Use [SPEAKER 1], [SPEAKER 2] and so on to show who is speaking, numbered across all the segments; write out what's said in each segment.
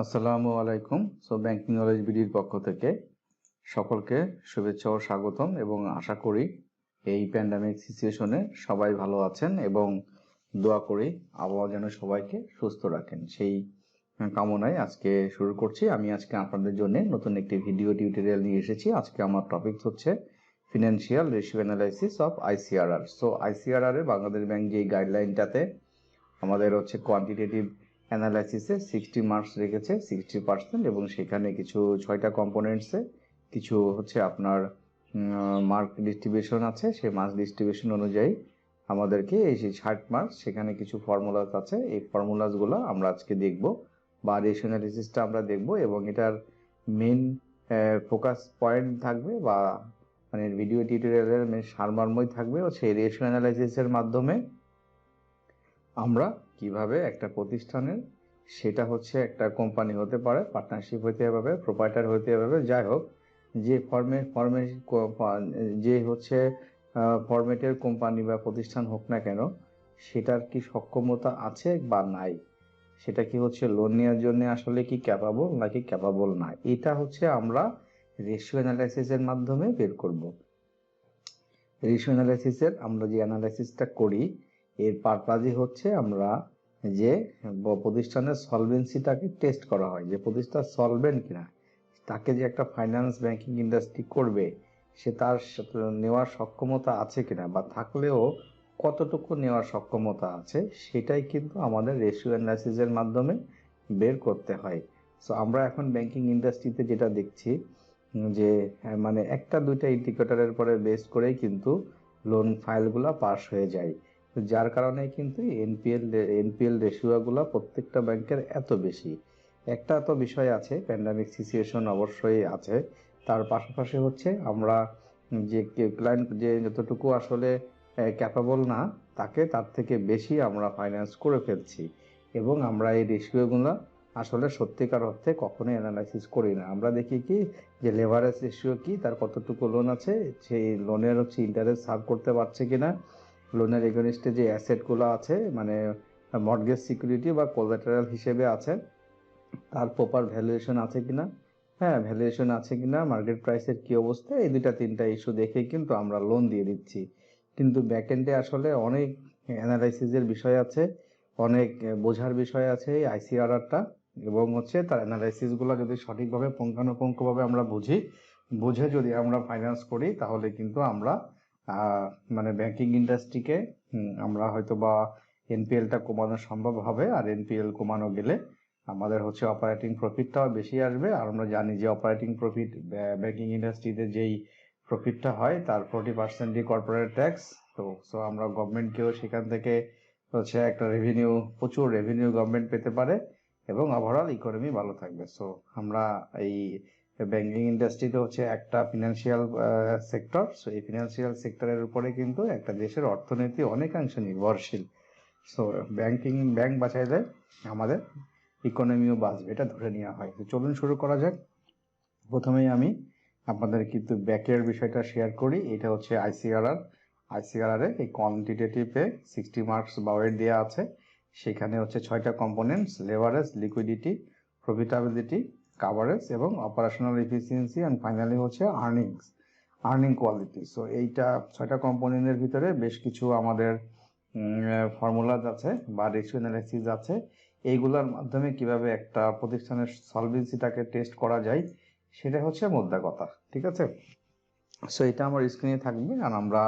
[SPEAKER 1] আসসালামু আলাইকুম। Banking knowledge বিডির পক্ষ থেকে সকলকে শুভেচ্ছা ও স্বাগতম এবং আশা করি এই প্যান্ডামিক সিচুয়েশনে সবাই ভালো আছেন এবং দোয়া করি আবহাওয়া যেন সবাইকে সুস্থ রাখেন সেই কামনায় আজকে শুরু করছি। আমি আজকে আপনাদের জন্য নতুন একটি ভিডিও টিউটোরিয়াল নিয়ে এসেছি। আজকে আমার টপিক হচ্ছে ফিনান্সিয়াল রেশিও অ্যানালাইসিস অফ আইসিআরআর। আইসিআরআর এর বাংলাদেশ ব্যাংক যে গাইডলাইনটাতে আমাদের হচ্ছে কোয়ান্টিটেটিভ অ্যানালাইসিসে 60 মার্কস রেখেছে 60%, এবং সেখানে কিছু 6টা কম্পোনেন্টসে কিছু হচ্ছে আপনার মার্ক ডিস্ট্রিবিউশন আছে। সেই মার্ক ডিস্ট্রিবিউশন অনুযায়ী আমাদেরকে এই 60 মার্কস, সেখানে কিছু ফর্মুলাস আছে। এই ফর্মুলাসগুলো আমরা আজকে দেখব বা রেশিও অ্যানালিসিসটা আমরা দেখব, এবং এটার মেন ফোকাস পয়েন্ট থাকবে বা মানে ভিডিও টিউটোরিয়ালের মেন সারমর্মই থাকবে সেই রেশিও অ্যানালাইসিসের মাধ্যমে আমরা কিভাবে একটা প্রতিষ্ঠানের, সেটা হচ্ছে একটা কোম্পানি হতে পারে, পার্টনারশিপ হতে হবে, প্রোপাইটার হতে হবে, যাই হোক যে যে হচ্ছে ফরম্যাটের কোম্পানি বা প্রতিষ্ঠান হোক না কেন, সেটার কি সক্ষমতা আছে বা নাই, সেটা কি হচ্ছে লোন নেওয়ার জন্য আসলে কি ক্যাপাবল নাকি ক্যাপাবল না, এটা হচ্ছে আমরা রেশিও অ্যানালাইসিসের মাধ্যমে বের করব। রেশিও অ্যানালাইসিসের আমরা যে অ্যানালাইসিসটা করি, এর পারপাজই হচ্ছে আমরা যে প্রতিষ্ঠানের সলভেন্সিটাকে টেস্ট করা হয়, যে প্রতিষ্ঠান সলভেন্ট কিনা, তাকে যে একটা ফাইন্যান্স ব্যাংকিং ইন্ডাস্ট্রি করবে সে তার নেওয়ার সক্ষমতা আছে কিনা, বা থাকলেও কতটুকু নেওয়ার সক্ষমতা আছে, সেটাই কিন্তু আমাদের রেশিও অ্যানালাইসিসের মাধ্যমে বের করতে হয়। আমরা এখন ব্যাংকিং ইন্ডাস্ট্রিতে যেটা দেখছি যে মানে একটা দুইটা ইন্ডিকেটরের পরে বেস করেই কিন্তু লোন ফাইলগুলো পাস হয়ে যায়, যার কারণে কিন্তু এনপিএল রেশিওগুলো প্রত্যেকটা ব্যাংকের এত বেশি। একটা তো বিষয় আছে, প্যান্ডামিক সিচুয়েশন অবশ্যই আছে, তার পাশাপাশি হচ্ছে আমরা যে ক্লায়েন্ট যে যতটুকু আসলে ক্যাপাবল না, তাকে তার থেকে বেশি আমরা ফাইন্যান্স করে ফেলছি, এবং আমরা এই রেশিওগুলো আসলে সত্যিকার অর্থে কখনোই অ্যানালাইসিস করি না। আমরা দেখি কি যে লেভারেজ রেশিও কি, তার কতটুকু লোন আছে, সেই লোনের হচ্ছে ইন্টারেস্ট সার্ভ করতে পারছে কিনা, লোনের এগেনস্টে যে অ্যাসেটগুলো আছে মানে মর্টগেজ সিকিউরিটি বা কোলাটেরাল হিসেবে আছে, তার প্রপার ভ্যালুয়েশন আছে কিনা, হ্যাঁ ভ্যালুয়েশন আছে কিনা, মার্কেট প্রাইসের কি অবস্থা, এই দুইটা তিনটা ইস্যু দেখে কিন্তু আমরা লোন দিয়ে দিচ্ছি। কিন্তু ব্যাকএন্ডে আসলে অনেক অ্যানালাইসিসের বিষয় আছে, অনেক বোঝার বিষয় আছে এই আইসিআরআরটা, এবং হচ্ছে তার অ্যানালাইসিসগুলো যদি সঠিকভাবে পুঙ্খানুপুঙ্খভাবে আমরা বুঝে যদি আমরা ফাইন্যান্স করি, তাহলে কিন্তু আমরা মানে ব্যাংকিং ইন্ডাস্ট্রিকে আমরা হয়তো বা এনপিএলটা কমানো সম্ভব হবে, আর এনপিএল কমানো গেলে আমাদের হচ্ছে অপারেটিং প্রফিটটাও বেশি আসবে। আর আমরা জানি যে অপারেটিং প্রফিট ব্যাংকিং ইন্ডাস্ট্রিতে যেই প্রফিটটা হয় তার 40% কর্পোরেট ট্যাক্স। তো আমরা গভর্নমেন্টকেও সেখান থেকে হচ্ছে একটা রেভিনিউ, প্রচুর রেভিনিউ গভর্নমেন্ট পেতে পারে, এবং ওভারঅল ইকোনমি ভালো থাকবে। আমরা এই ব্যাংকিং ইন্ডাস্ট্রিতে হচ্ছে একটা ফিনান্সিয়াল সেক্টর। এই ফিনান্সিয়াল সেক্টরের উপরে কিন্তু একটা দেশের অর্থনীতি অনেকাংশে নির্ভরশীল। ব্যাংক বাঁচাইলে আমাদের ইকোনমিও বাঁচবে, এটা ধরে নেওয়া হয়। তো চলুন শুরু করা যাক। প্রথমেই আমি আপনাদের কিন্তু ব্যাকের বিষয়টা শেয়ার করি। এটা হচ্ছে আইসিআরআর এ এই কোয়ান্টিটেটিভে 60 মার্কস বা ওয়েট দেওয়া আছে। সেখানে হচ্ছে 6টা components: leverage, liquidity, profitability, coverage এবং অপারেশনাল এফিসিয়েন্সি, অ্যান্ড ফাইনালি হচ্ছে আর্নিং কোয়ালিটি। এইটা 6টা কম্পোনেন্টের ভিতরে বেশ কিছু আমাদের ফর্মুলাজ আছে বা রেশিও অ্যানালাইসিস আছে। এইগুলোর মাধ্যমে কিভাবে একটা প্রতিষ্ঠানের সলভেন্সিটাকে টেস্ট করা যায়, সেটা হচ্ছে মোদ্দা কথা। ঠিক আছে, এটা আমার স্ক্রিনে থাকবে, আর আমরা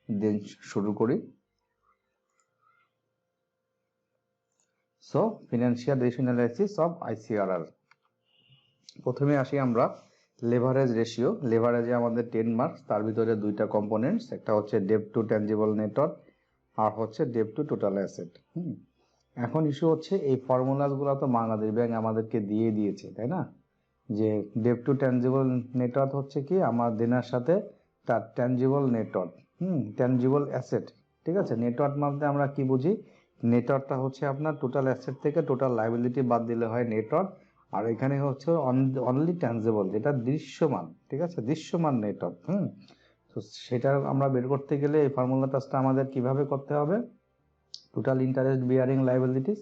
[SPEAKER 1] দেন শুরু করি। Financial ratio analysis of ICRR. প্রথমে আসি আমরা লেভারেজ রেশিও। লেভারেজে আমাদের 10 মার্কস, তার ভিতরে দুইটা কম্পোনেন্টস, একটা হচ্ছে debt to tangible net worth আর হচ্ছে ডেট টু টোটাল অ্যাসেট। এখন ইস্যু হচ্ছে এই ফর্মুলাসগুলো তো বাংলাদেশ ব্যাংক আমাদেরকে দিয়ে দিয়েছে, তাই না, যে ডেট টু ট্যানজিবল নেটওয়ার্থ হচ্ছে কি আমার দেনার সাথে তার ট্যানজিবল নেটওয়ার্থ, ট্যানজিবল অ্যাসেট। ঠিক আছে, নেটওয়ার্থ মধ্যে আমরা কি বুঝি, নেটওয়ার্থটা হচ্ছে আপনার টোটাল অ্যাসেট থেকে টোটাল লাইবিলিটি বাদ দিলে হয় নেটওয়ার্থ, আর এখানে হচ্ছে অনলি ট্যানজিবল, যেটা দৃশ্যমান। ঠিক আছে, দৃশ্যমান নেটওয়ার্থ। তো সেটা আমরা বের করতে গেলে এই ফর্মুলাটা আমাদের কিভাবে করতে হবে, টোটাল ইন্টারেস্ট বিয়ারিং লাইবিলিটিস,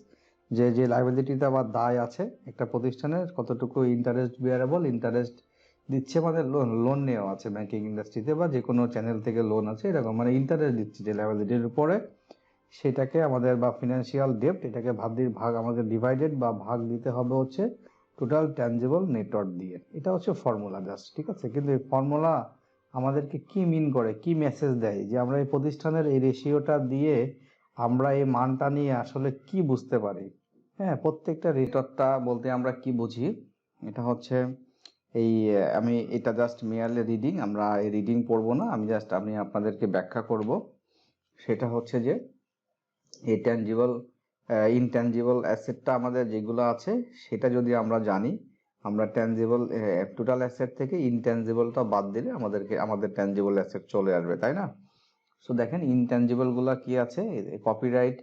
[SPEAKER 1] যে যে লায়াবিলিটিটা বা দায় আছে একটা প্রতিষ্ঠানের, কতটুকু ইন্টারেস্ট বিয়ারেবল, ইন্টারেস্ট দিচ্ছে মানে লোন নেওয়া আছে ব্যাংকিং ইন্ডাস্ট্রিতে বা যে কোনো চ্যানেল থেকে লোন আছে এরকম, মানে ইন্টারেস্ট দিচ্ছে যে লায়াবিলিটির উপরে, সেটাকে আমাদের বা ফিনান্সিয়াল ডেপ্ট, এটাকে ভাগ আমাদের ডিভাইডেড বা ভাগ দিতে হবে হচ্ছে টোটাল ট্যানজিবল নেটওয়ার্থ দিয়ে। এটা হচ্ছে ফর্মুলা জাস্ট, ঠিক আছে। কিন্তু এই ফর্মুলা আমাদেরকে কি মিন করে, কি মেসেজ দেয়, যে আমরা এই প্রতিষ্ঠানের এই রেশিওটা দিয়ে আমরা এই মানটা নিয়ে আসলে কি বুঝতে পারি। হ্যাঁ, প্রত্যেকটা রেটরটা বলতে আমরা কি বুঝি, এটা হচ্ছে এই আমি এটা জাস্ট মেয়ারলি রিডিং, আমরা এই রিডিং পড়বো না, আমি আপনাদেরকে ব্যাখ্যা করব। সেটা হচ্ছে যে এই ইনট্যানজিবল অ্যাসেটটা আমাদের যেগুলো আছে সেটা যদি আমরা জানি, আমরা ট্যানজিবল টোটাল অ্যাসেট থেকে ইনট্যানজিবলটা বাদ দিলে আমাদের ট্যানজিবল অ্যাসেট চলে আসবে, তাই না? সো দেখেন ইনট্যানজিবল গুলা কি আছে, কপিরাইট,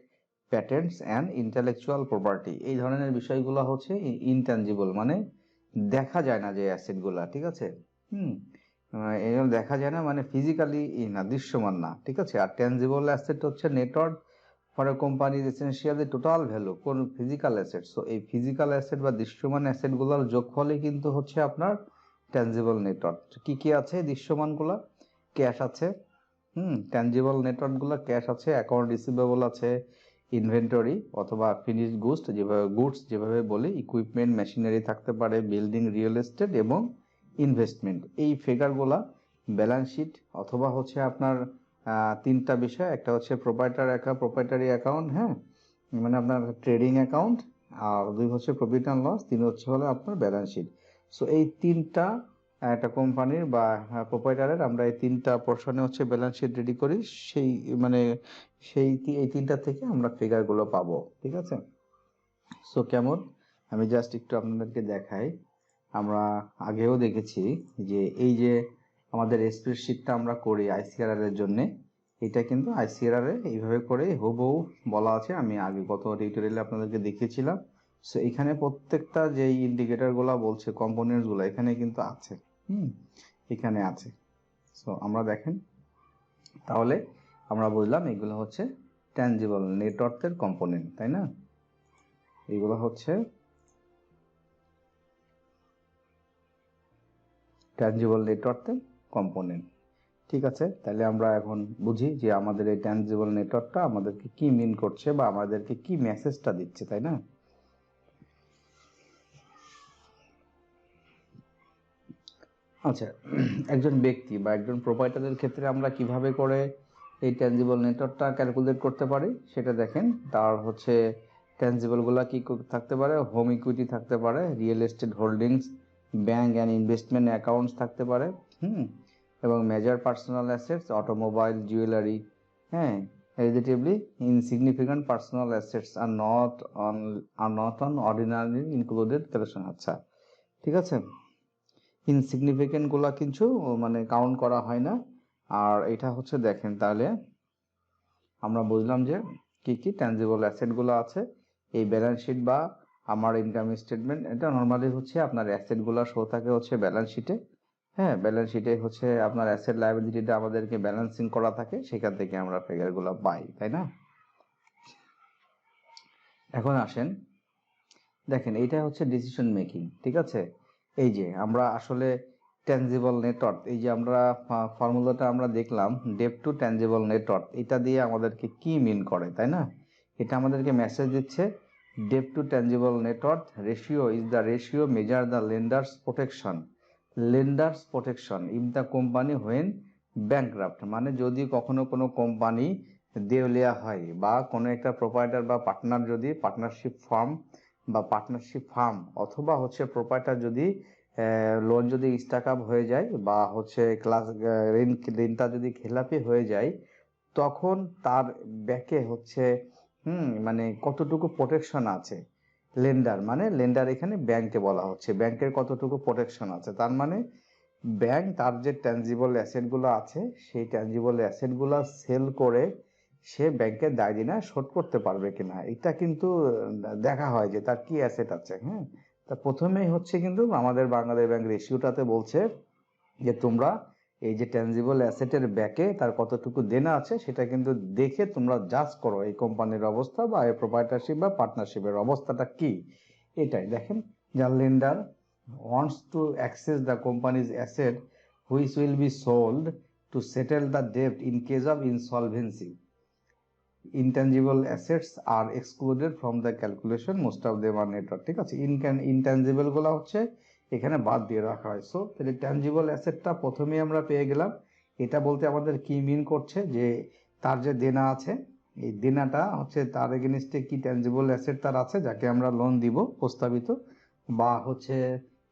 [SPEAKER 1] প্যাটেন্টস অ্যান্ড ইন্টেলেকচুয়াল প্রপার্টি, এই ধরনের বিষয়গুলো হচ্ছে ইনট্যানজিবল, মানে দেখা যায় না যে অ্যাসেট গুলা, ঠিক আছে। এগুলো দেখা যায় না মানে ফিজিক্যালি না, দৃশ্যমান না, ঠিক আছে। আর ট্যানজিবল অ্যাসেট হচ্ছে net worth for a companies essentially total value, কোন ফিজিক্যাল অ্যাসেট। সো এই ফিজিক্যাল অ্যাসেট বা দৃশ্যমান অ্যাসেট গুলোর যোগফলই কিন্তু হচ্ছে আপনার ট্যানজিবল নেটওয়ার্থ। কি কি আছে দৃশ্যমান গুলা? ক্যাশ আছে, ট্যানজিবল নেটওয়ার্থ গুলো ক্যাশ আছে, অ্যাকাউন্ট রিসিভেবল আছে, ইনভেন্টরি অথবা ফিনিশড গুডস যেভাবে বলি, ইকুইপমেন্ট মেশিনারি থাকতে পারে, বিল্ডিং, রিয়েল এস্টেট এবং ইনভেস্টমেন্ট। এই ফিগারগুলা ব্যালেন্স শিট অথবা হচ্ছে আপনার তিনটা বিষয়, একটা হচ্ছে প্রোপ্রাইটারি অ্যাকাউন্ট, হ্যাঁ, মানে আপনার ট্রেডিং অ্যাকাউন্ট, আর দুই হচ্ছে প্রফিট অ্যান্ড লস, তিন হচ্ছে হলো আপনার ব্যালেন্স শিট। সো এই তিনটা একটা কোম্পানির বা প্রোপ্রাইটারের, আমরা এই তিনটা পোর্শনে হচ্ছে ব্যালেন্স শিট রেডি করি, সেই মানে এই তিনটা থেকে আমরা ফিগারগুলো পাবো, ঠিক আছে। সো কেমন, আমি জাস্ট একটু আপনাদেরকে দেখাই। আমরা আগেও দেখেছি যে এই যে আমাদের স্প্রেডশিটটা আমরা করি আইসিআরআর এর জন্য, এটা কিন্তু আইসিআরআর এ এইভাবে করে হুবহু বলা আছে, আমি আগে গত টিউটোরিয়ালে আপনাদেরকে দেখিয়েছিলাম। সো এখানে প্রত্যেকটা যে ইন্ডিকেটর গুলা বলছে, কম্পোনেন্টস গুলা এখানে কিন্তু আছে, এখানে আছে। সো আমরা দেখেন, তাহলে আমরা বুঝলাম এগুলো হচ্ছে ট্যানজিবল নেটওয়ার্থের কম্পোনেন্ট, তাই না? এগুলো হচ্ছে ট্যানজিবল নেটওয়ার্থের কম্পোনেন্ট, ঠিক আছে। তাহলে আমরা এখন বুঝি যে আমাদের এই ট্যানজিবল নেটওয়ার্কটা আমাদেরকে কি মিন করছে বা আমাদেরকে কি মেসেজটা দিচ্ছে, তাই না? আচ্ছা, একজন ব্যক্তি বা একজন প্রোপাইটারের ক্ষেত্রে আমরা কিভাবে করে এই ট্যানজিবল নেটওয়ার্কটা ক্যালকুলেট করতে পারি সেটা দেখেন। তার হচ্ছে ট্যানজিবলগুলো কি থাকতে পারে, হোম ইকুইটি থাকতে পারে, real estate holdings, bank and investment accounts থাকতে পারে, এবং major personal assets, automobile, jewellery, হ্যাঁ। Relatively insignificant personal assets are not on ordinary included collection. আচ্ছা, ঠিক আছে। ইনসিগনিফিকেন্ট গুলা কিছু মানে কাউন্ট করা হয় না। আর এটা হচ্ছে দেখেন, তাহলে আমরা বুঝলাম যে কি কি ট্যানজিবল অ্যাসেট গুলো আছে। এই ব্যালেন্স শিট বা আমার ইনকাম স্টেটমেন্ট, এটা নর্মালি হচ্ছে আপনার অ্যাসেট গুলা শো থাকে হচ্ছে ব্যালেন্স শিটে। হ্যাঁ, ব্যালেন্স শিটে হচ্ছে আপনার অ্যাসেট লায়াবিলিটিটা আমাদেরকে ব্যালেন্সিং করা থাকে, সেখান থেকে আমরা ফিগার গুলো পাই, তাই না? এখন আসেন দেখেন, এইটা হচ্ছে ডিসিশন মেকিং, ঠিক আছে। এই যে আমরা আসলে ট্যানজিবল নেটওয়ার্থ, এই যে আমরা ফর্মুলাটা আমরা দেখলাম, ডেপ টু ট্যানজিবল নেটওয়ার্থ, এটা দিয়ে আমাদেরকে কি মিন করে, তাই না? এটা আমাদেরকে মেসেজ দিচ্ছে, debt to tangible net worth ratio is the ratio measure the lenders protection if the company when bankrupt, মানে যদি কখনো কোনো কোম্পানি দেউলিয়া হয় বা কোনো একটা প্রোপাইটার বা পার্টনার যদি পার্টনারশিপ ফার্ম অথবা হচ্ছে প্রোপাইটার যদি লোন যদি স্টাক আপ হয়ে যায় বা হচ্ছে ঋণটা যদি খেলাপি হয়ে যায়, তখন তার ব্যাকে হচ্ছে মানে কতটুকু প্রোটেকশন আছে। লেন্ডার এখানে ব্যাংকে বলা হচ্ছে, ব্যাংকের কতটুকু প্রোটেকশন আছে, তার মানে ব্যাংক তার যে ট্যানজিবল অ্যাসেটগুলো আছে সেই ট্যানজিবল অ্যাসেটগুলো সেল করে সে ব্যাংকের দায় দেনা শোধ করতে পারবে কিনা, এটা কিন্তু দেখা হয় যে তার কি অ্যাসেট আছে। হ্যাঁ, তা প্রথমেই হচ্ছে কিন্তু আমাদের বাংলাদেশ ব্যাংক রেশিওটাতে বলছে যে তোমরা এই যে ট্যানজিবল অ্যাসেটের ব্যাকে তার কতটুকু দেনা আছে সেটা কিন্তু দেখে তোমরা জাজ করো এই কোম্পানির অবস্থা বা এই প্রোপ্রাইটারশিপ বা পার্টনারশিপের অবস্থাটা কি। এটাই দেখেন, যার lender wants to access the company's asset which will be sold to settle the debt in case of insolvency. Intangible assets are excluded from the calculation, most of them are network, ঠিক আছে। Intangible গুলো হচ্ছে এখানে বাদ দিয়ে রাখা হয়। So তাহলে ট্যাঞ্জিবল অ্যাসেটটা প্রথমেই আমরা পেয়ে গেলাম। এটা বলতে আমাদের কি মিন করছে, যে তার যে দেনা আছে, এই দেনাটা হচ্ছে তার এগেনিস্টে কি ট্যাঞ্জিবল অ্যাসেট তার আছে যাকে আমরা লোন দিব প্রস্তাবিত, বা হচ্ছে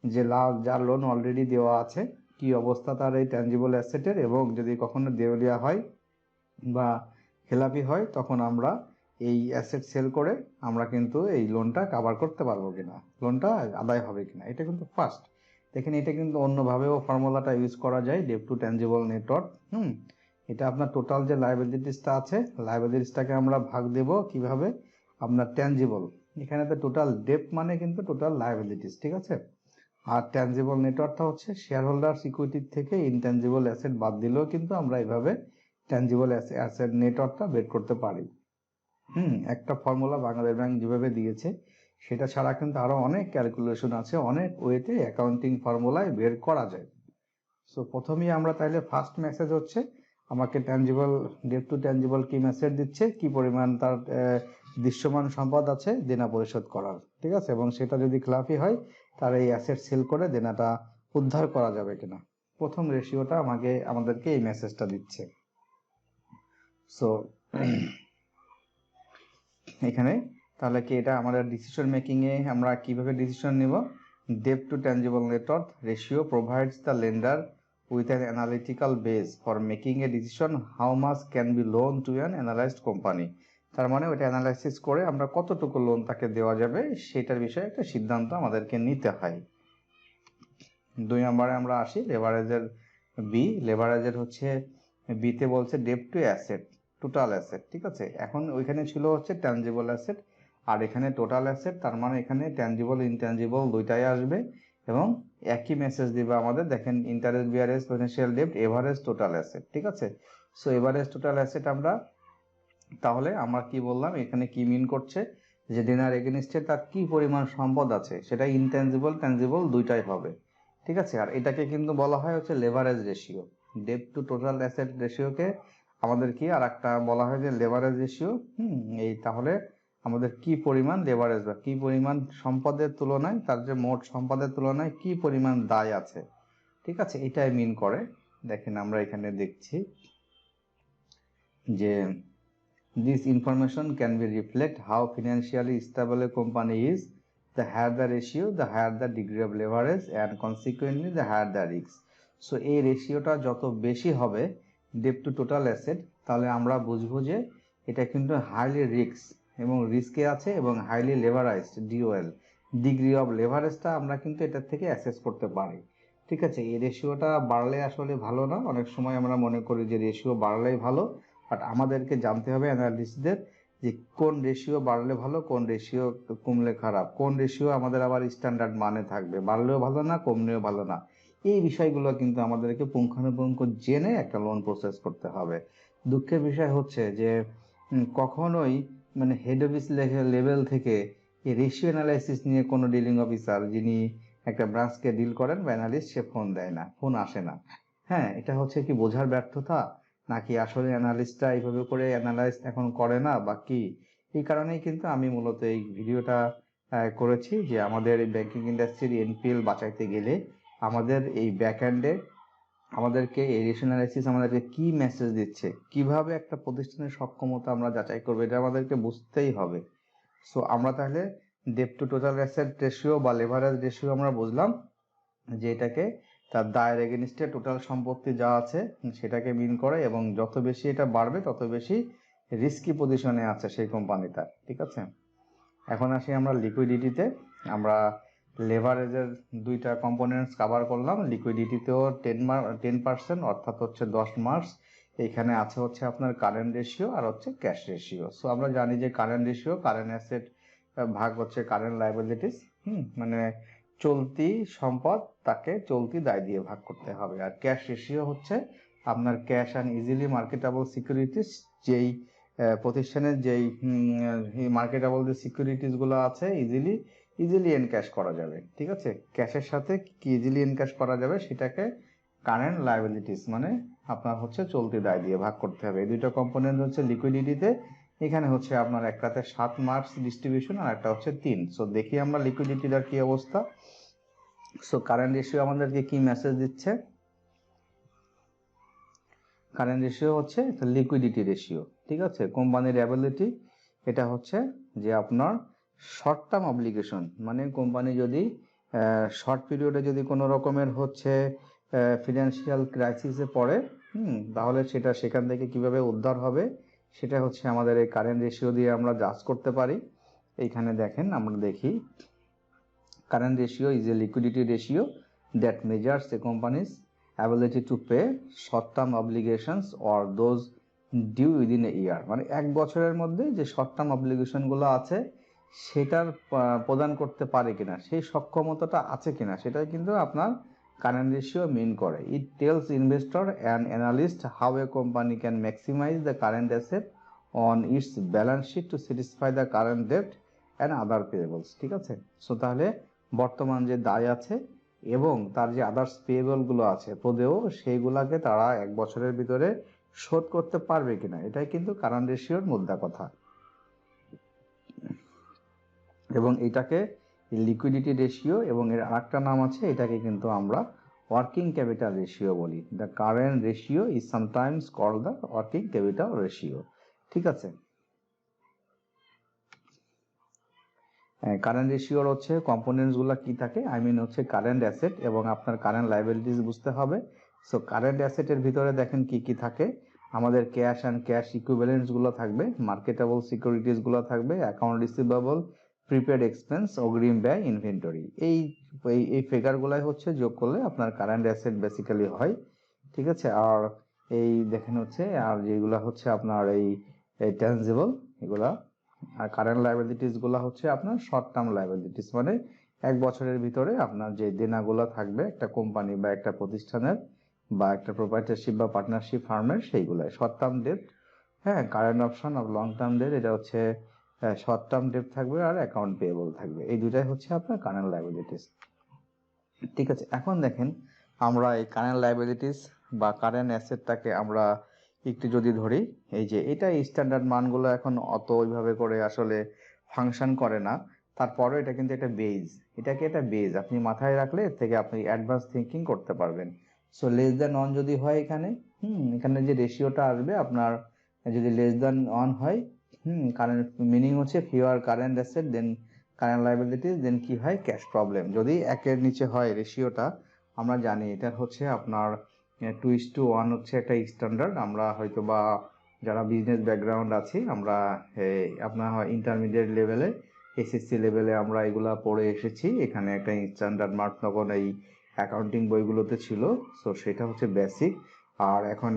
[SPEAKER 1] যে যার লোন অলরেডি দেওয়া আছে কি অবস্থা তার এই ট্যাঞ্জিবল অ্যাসেটের, এবং যদি কখনো দেউলিয়া হয় বা খেলাপি হয় তখন আমরা এই অ্যাসেট সেল করে আমরা কিন্তু এই লোনটা কভার করতে পারবো কিনা, লোনটা আদায় হবে কিনা। এটা কিন্তু ফার্স্ট দেখেন, এটা কিন্তু অন্যভাবেও ফর্মুলাটা ইউজ করা যায়, ডেট টু ট্যাঞ্জিবল নেটওয়ার্ক। এটা আপনার টোটাল যে লাইবিলিটিসটা আছে, লাইবিলিটিসটাকে আমরা ভাগ দেব কিভাবে, আপনার ট্যাঞ্জিবল, এখানে তো টোটাল ডেট মানে কিন্তু টোটাল লাইবিলিটিস, ঠিক আছে। আর ট্যাঞ্জিবল নেটওয়ার্কটা হচ্ছে শেয়ার হোল্ডার্স ইকুইটি থেকে ইনট্যাঞ্জিবল অ্যাসেট বাদ দিলেও কিন্তু আমরা এইভাবে ট্যাঞ্জিবল অ্যাসেট নেটওয়ার্কটা বের করতে পারি। একটা ফর্মুলা বাংলাদেশ ব্যাংক যেভাবে দিয়েছে সেটা ছাড়া কিন্তু আরো অনেক ক্যালকুলেশন আছে, অনেক ওয়েতে অ্যাকাউন্টিং ফর্মুলায় বের করা যায়। সো প্রথমেই আমরা তাহলে ফার্স্ট মেসেজ হচ্ছে আমাকে ট্যাঞ্জিবল ডেট টু ট্যাঞ্জিবল কি মেসেজ দিচ্ছে, কি পরিমাণ তার দৃশ্যমান সম্পদ আছে দেনা পরিশোধ করার, ঠিক আছে, এবং সেটা যদি খেলাপি হয় তার এই অ্যাসেট সেল করে দেনাটা উদ্ধার করা যাবে কিনা। প্রথম রেশিওটা আমাদেরকে এই মেসেজটা দিচ্ছে। সো এখানে তাহলে কি এটা আমাদের ডিসিশন মেকিং এ আমরা কিভাবে ডিসিশন নিব, debt to tangible net worth ratio provides the lender with an analytical base for making a decision how much can be loan to an analyzed company। তার মানে ওটা অ্যানালাইসিস করে আমরা কতটুকু লোন তাকে দেওয়া যাবে সেটার বিষয়ে একটা সিদ্ধান্ত আমাদেরকে নিতে হয়। 2 নম্বরে আমরা আসি লেভারেজের বি। লেভারেজের হচ্ছে বিতে বলছে debt to asset, total asset, ঠিক আছে। এখন ওইখানে ছিল হচ্ছে ট্যাঞ্জিবল অ্যাসেট আর এখানে টোটাল অ্যাসেট, তার মানে এখানে ট্যাঞ্জিবল ইনট্যাঞ্জিবল দুইটাই আসবে এবং একই মেসেজ দিবে আমাদের। দেখেন interest bearing financial debt average total asset, ঠিক আছে। সো এভারেজ টোটাল অ্যাসেট আমরা তাহলে আমরা কি বললাম এখানে কি মিন করছে, যে দেনার এগেনিস্টে তার কি পরিমাণ সম্পদ আছে সেটা ইনট্যাঞ্জিবল ট্যাঞ্জিবল দুইটাই হবে, ঠিক আছে। আর এটাকে কিন্তু বলা হয় হচ্ছে leverage ratio, debt to total asset রেশিওকে আমাদের কি আর একটা বলা হয় যে লেভারেজ রেশিও। এই তাহলে আমাদের কি পরিমাণ লেভারেজ বা কি পরিমাণ সম্পদের তুলনায় তার যে মোট সম্পদের তুলনায় কি পরিমাণ দায় আছে, ঠিক আছে, এটাই মিন করে। দেখেন আমরা এখানে দেখছি যে this information can be reflect how financially stable a company is, the higher the ratio the higher the degree of leverage and consequently the higher the risk। so এই রেশিওটা যত বেশি হবে ডেট টু টোটাল অ্যাসেট, তাহলে আমরা বুঝবো যে এটা কিন্তু হাইলি রিস্ক এবং রিস্কে আছে এবং হাইলি লেভারাইজড ডিওএল, ডিগ্রি অফ লেভারেজটা আমরা কিন্তু এটার থেকে অ্যাসেস করতে পারি, ঠিক আছে। এই রেশিওটা বাড়লে আসলে ভালো না, অনেক সময় আমরা মনে করি যে রেশিও বাড়লেই ভালো, বাট আমাদেরকে জানতে হবে অ্যানালিস্টদের যে কোন রেশিও বাড়লে ভালো, কোন রেশিও কমলে খারাপ, কোন রেশিও আমাদের আবার স্ট্যান্ডার্ড মানে থাকবে, বাড়লেও ভালো না কমলেও ভালো না। এই বিষয়গুলো কিন্তু আমাদেরকে পুঙ্খানুপুঙ্খ জেনে একটা লোন প্রসেস করতে হবে। দুঃখের বিষয় হচ্ছে যে কখনোই মানে হেড অফিস লেভেল থেকে এই রেশিও অ্যানালাইসিস নিয়ে কোনো ডিলিং অফিসার যিনি একটা ব্রাঞ্চকে ডিল করেন বা অ্যানালিস্ট সে ফোন দেয় না, ফোন আসে না। হ্যাঁ, এটা হচ্ছে কি বোঝার ব্যর্থতা নাকি আসলে অ্যানালিস্টরা এইভাবে করে অ্যানালাইজ এখন করে না বা কি, এই কারণেই কিন্তু আমি মূলত এই ভিডিওটা করেছি যে আমাদের এই ব্যাংকিং ইন্ডাস্ট্রির এনপিএল বাঁচাইতে গেলে আমাদের এই ব্যাকএন্ডে আমাদেরকে এই রেশিও অ্যানালাইসিস আমাদেরকে কি মেসেজ দিচ্ছে, কিভাবে একটা প্রতিষ্ঠানের সক্ষমতা আমরা যাচাই করবো, এটা আমাদেরকে বুঝতেই হবে। সো আমরা তাহলে debt to total asset ratio বা লেভারেজ রেশিও আমরা বুঝলাম যে এটাকে তার দায়ের এগেনিস্টে টোটাল সম্পত্তি যা আছে সেটাকে মিন করে এবং যত বেশি এটা বাড়বে তত বেশি রিস্কি পজিশনে আছে সেই কোম্পানিটা, ঠিক আছে। এখন আসি আমরা লিকুইডিটিতে। আমরা লেভারেজের দুইটা কম্পোনেন্টস কভার করলাম। লিকুইডিটিতেও 10% অর্থাৎ হচ্ছে 10 মার্কস। এখানে আছে হচ্ছে আপনার কারেন্ট রেশিও আর হচ্ছে ক্যাশ রেশিও। সো আমরা জানি যে কারেন্ট রেশিও কারেন্ট অ্যাসেট ভাগ হচ্ছে কারেন্ট লাইবিলিটিস, মানে চলতি সম্পদ তাকে চলতি দায় দিয়ে ভাগ করতে হবে। আর ক্যাশ রেশিও হচ্ছে আপনার cash and easily marketable securities, যেই প্রতিষ্ঠানের যেই মার্কেটেবল যে সিকিউরিটিসগুলো আছে ইজিলি এনক্যাশ করা যাবে। ঠিক আছে, ক্যাশের সাথে কি ইজিলি এনক্যাশ করা যাবে সেটাকে কারেন্ট লায়াবিলিটিস মানে আপনার হচ্ছে চলতি দায় দিয়ে ভাগ করতে হবে। এই দুইটা কম্পোনেন্ট হচ্ছে লিকুইডিটিতে। এখানে হচ্ছে আপনার একটাতে 7 মার্কস ডিস্ট্রিবিউশন আর একটা হচ্ছে 3। সো দেখি আমরা লিকুইডিটির আর কি অবস্থা। সো কারেন্ট রেশিও আমাদেরকে কি মেসেজ দিচ্ছে? কারেন্ট রেশিও হচ্ছে লিকুইডিটি রেশিও। ঠিক আছে, কোম্পানির অ্যাবিলিটি এটা হচ্ছে যে আপনার শর্ট টার্ম অব্লিগেশন, মানে কোম্পানি যদি শর্ট পিরিয়ডে যদি কোনো রকমের হচ্ছে ফিনান্সিয়াল ক্রাইসিসে পড়ে, তাহলে সেটা সেখান থেকে কিভাবে উদ্ধার হবে সেটা হচ্ছে আমাদের এই কারেন্ট রেশিও দিয়ে আমরা জাজ করতে পারি। এইখানে দেখেন, আমরা দেখি current ratio is A liquidity ratio that measures A companies ability to pay short term obligations or those due within a year, মানে এক বছরের মধ্যে যে শর্ট টার্ম অব্লিগেশন গুলো আছে সেটার প্রদান করতে পারে কিনা, সেই সক্ষমতাটা আছে কিনা, সেটাই কিন্তু আপনার কারেন্ট রেশিও মিন করে। It tells investor and analyst how a company can maximise the current asset on its balance sheet to satisfy the current debt and other payables. ঠিক আছে, সো তাহলে বর্তমান যে দায় আছে এবং তার যে আদার্স পেয়েবলগুলো আছে প্রদেয়, সেইগুলাকে তারা এক বছরের ভিতরে শোধ করতে পারবে কিনা, এটাই কিন্তু কারেন্ট রেশিওর মুদ্রা কথা। এবং এটাকে লিকুইডিটি রেশিও এবং এর আরেকটা নাম আছে, এটাকে কিন্তু আমরা ওয়ার্কিং ক্যাপিটাল রেশিও বলি। The current ratio is sometimes called the working capital ratio. ঠিক আছে, কারেন্ট রেশিওর হচ্ছে কম্পোনেন্টসগুলো কি থাকে, হচ্ছে কারেন্ট অ্যাসেট এবং আপনার কারেন্ট লায়াবিলিটিস বুঝতে হবে। সো কারেন্ট অ্যাসেটের ভিতরে দেখেন কি কি থাকে, আমাদের ক্যাশ অ্যান্ড ক্যাশ ইকুইভ্যালেন্টসগুলো থাকবে, মার্কেটেবল সিকিউরিটিসগুলো থাকবে, অ্যাকাউন্ট রিসিভেবল, প্রিপেড এক্সপেন্স, অগ্রিম ব্যয়, ইনভেন্টরি। এই ফিগারগুলাই হচ্ছে যোগ করলে আপনার কারেন্ট অ্যাসেট বেসিক্যালি হয়। ঠিক আছে, আর এই দেখেন হচ্ছে আর যেগুলো হচ্ছে আপনার এই ট্যানজিবল এগুলা। আর কারেন্ট লায়াবিলিটিস গুলো হচ্ছে আপনার শর্ট টার্ম লায়াবিলিটিস, মানে এক বছরের ভিতরে আপনার যে দেনাগুলো থাকবে একটা কোম্পানি বা একটা প্রতিষ্ঠানের বা একটা প্রোপ্রাইটারশিপ বা পার্টনারশিপ ফার্মের, সেইগুলাই শর্ট টার্ম ডেট। হ্যাঁ, current option of long term debt, এটা হচ্ছে শর্ট টার্ম ডেট থাকবে আর অ্যাকাউন্ট পেয়েবল থাকবে, এই দুটাই হচ্ছে আপনার কারেন্ট লায়াবিলিটিস। ঠিক আছে, এখন দেখেন আমরা এই কারেন্ট লায়াবিলিটিস বা কারেন্ট অ্যাসেটটাকে আমরা একটু যদি ধরি, এই যে এটা স্ট্যান্ডার্ড মানগুলো এখন অত ওইভাবে করে আসলে ফাংশন করে না, তারপরে এটা কিন্তু একটা বেজ, এটাকে একটা বেজ আপনি মাথায় রাখলে এর থেকে আপনি অ্যাডভান্স থিঙ্কিং করতে পারবেন। সো লেস দ্যান অন যদি হয় এখানে এখানে যে রেশিওটা আসবে আপনার, যদি লেস দ্যান অন হয় কারেন্ট মিনিং হচ্ছে ফিওর current asset then current liabilities, দেন কি হয় ক্যাশ প্রবলেম। যদি একের নিচে হয় রেশিওটা, আমরা জানি এটা হচ্ছে আপনার 2:1 হচ্ছে একটা স্ট্যান্ডার্ড। আমরা হয়তো বা যারা বিজনেস ব্যাকগ্রাউন্ড আছি আমরা আপনার হয় ইন্টারমিডিয়েট লেভেলে, এসএসসি লেভেলে আমরা এগুলা পড়ে এসেছি। এখানে একটা স্ট্যান্ডার্ড মার্ক তখন এই অ্যাকাউন্টিং বইগুলোতে ছিল। সো সেটা হচ্ছে বেসিক, আর এখন